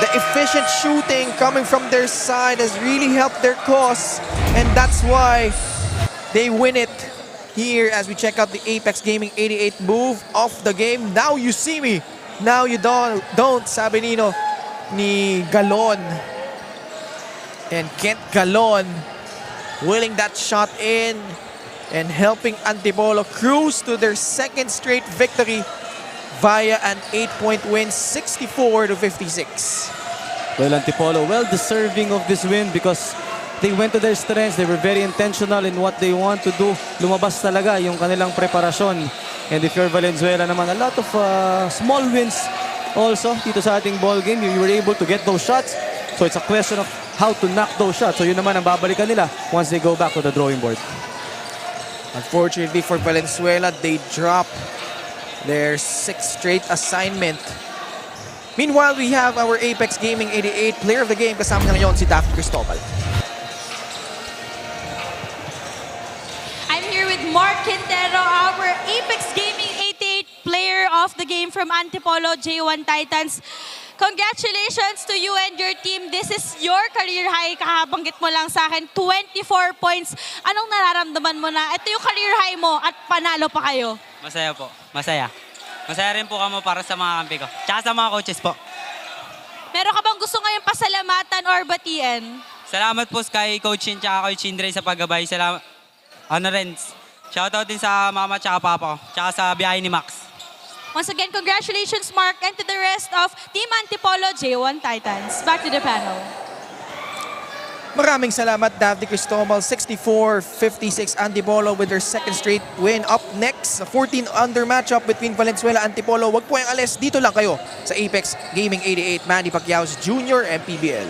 the efficient shooting coming from their side has really helped their cause. And that's why they win it here as we check out the Apex Gaming 88 move of the game. Now you see me. Now you don't. Sabi ni Galon. And Kent Galon willing that shot in and helping Antipolo cruise to their second straight victory via an 8-point win, 64-56. Well, Antipolo well deserving of this win because they went to their strengths. They were very intentional in what they want to do. Lumabas talaga yung kanilang preparasyon. And if you're Valenzuela naman, a lot of small wins also dito sa ating ball game. You were able to get those shots. So it's a question of how to knock those shots. So yun naman ang babalikan nila once they go back to the drawing board. Unfortunately for Valenzuela, they drop their 6th straight assignment. Meanwhile, we have our Apex Gaming 88 player of the game. Kasama na ngayon si Daphne Cristobal. I'm here with Mark Quintero, our Apex Gaming 88 player of the game from Antipolo J1 Titans. Congratulations to you and your team. This is your career high. Kakabanggit mo lang sa akin, 24 points. Anong nararamdaman mo na? Ito yung career high mo at panalo pa kayo. Masaya po. Masaya. Masaya rin po kamo para sa mga kampi ko. Tsaka sa mga coaches po. Meron ka bang gusto ngayong pasalamatan or batiin? Salamat po kay Coach Shin tsaka Coach Indre sa paggabay. Salamat. Ano rin, shoutout din sa mama tsaka papa ko. Tsaka sa biyahe ni Max. Once again, congratulations, Mark, and to the rest of Team Antipolo J1 Titans. Back to the panel. Maraming salamat, Daphne Cristobal. 64-56 Antipolo with their second straight win. Up next, a 14-under matchup between Valenzuela and Antipolo. Wag po yung alis, dito lang kayo sa Apex Gaming 88. Manny Pacquiao Jr. MPBL.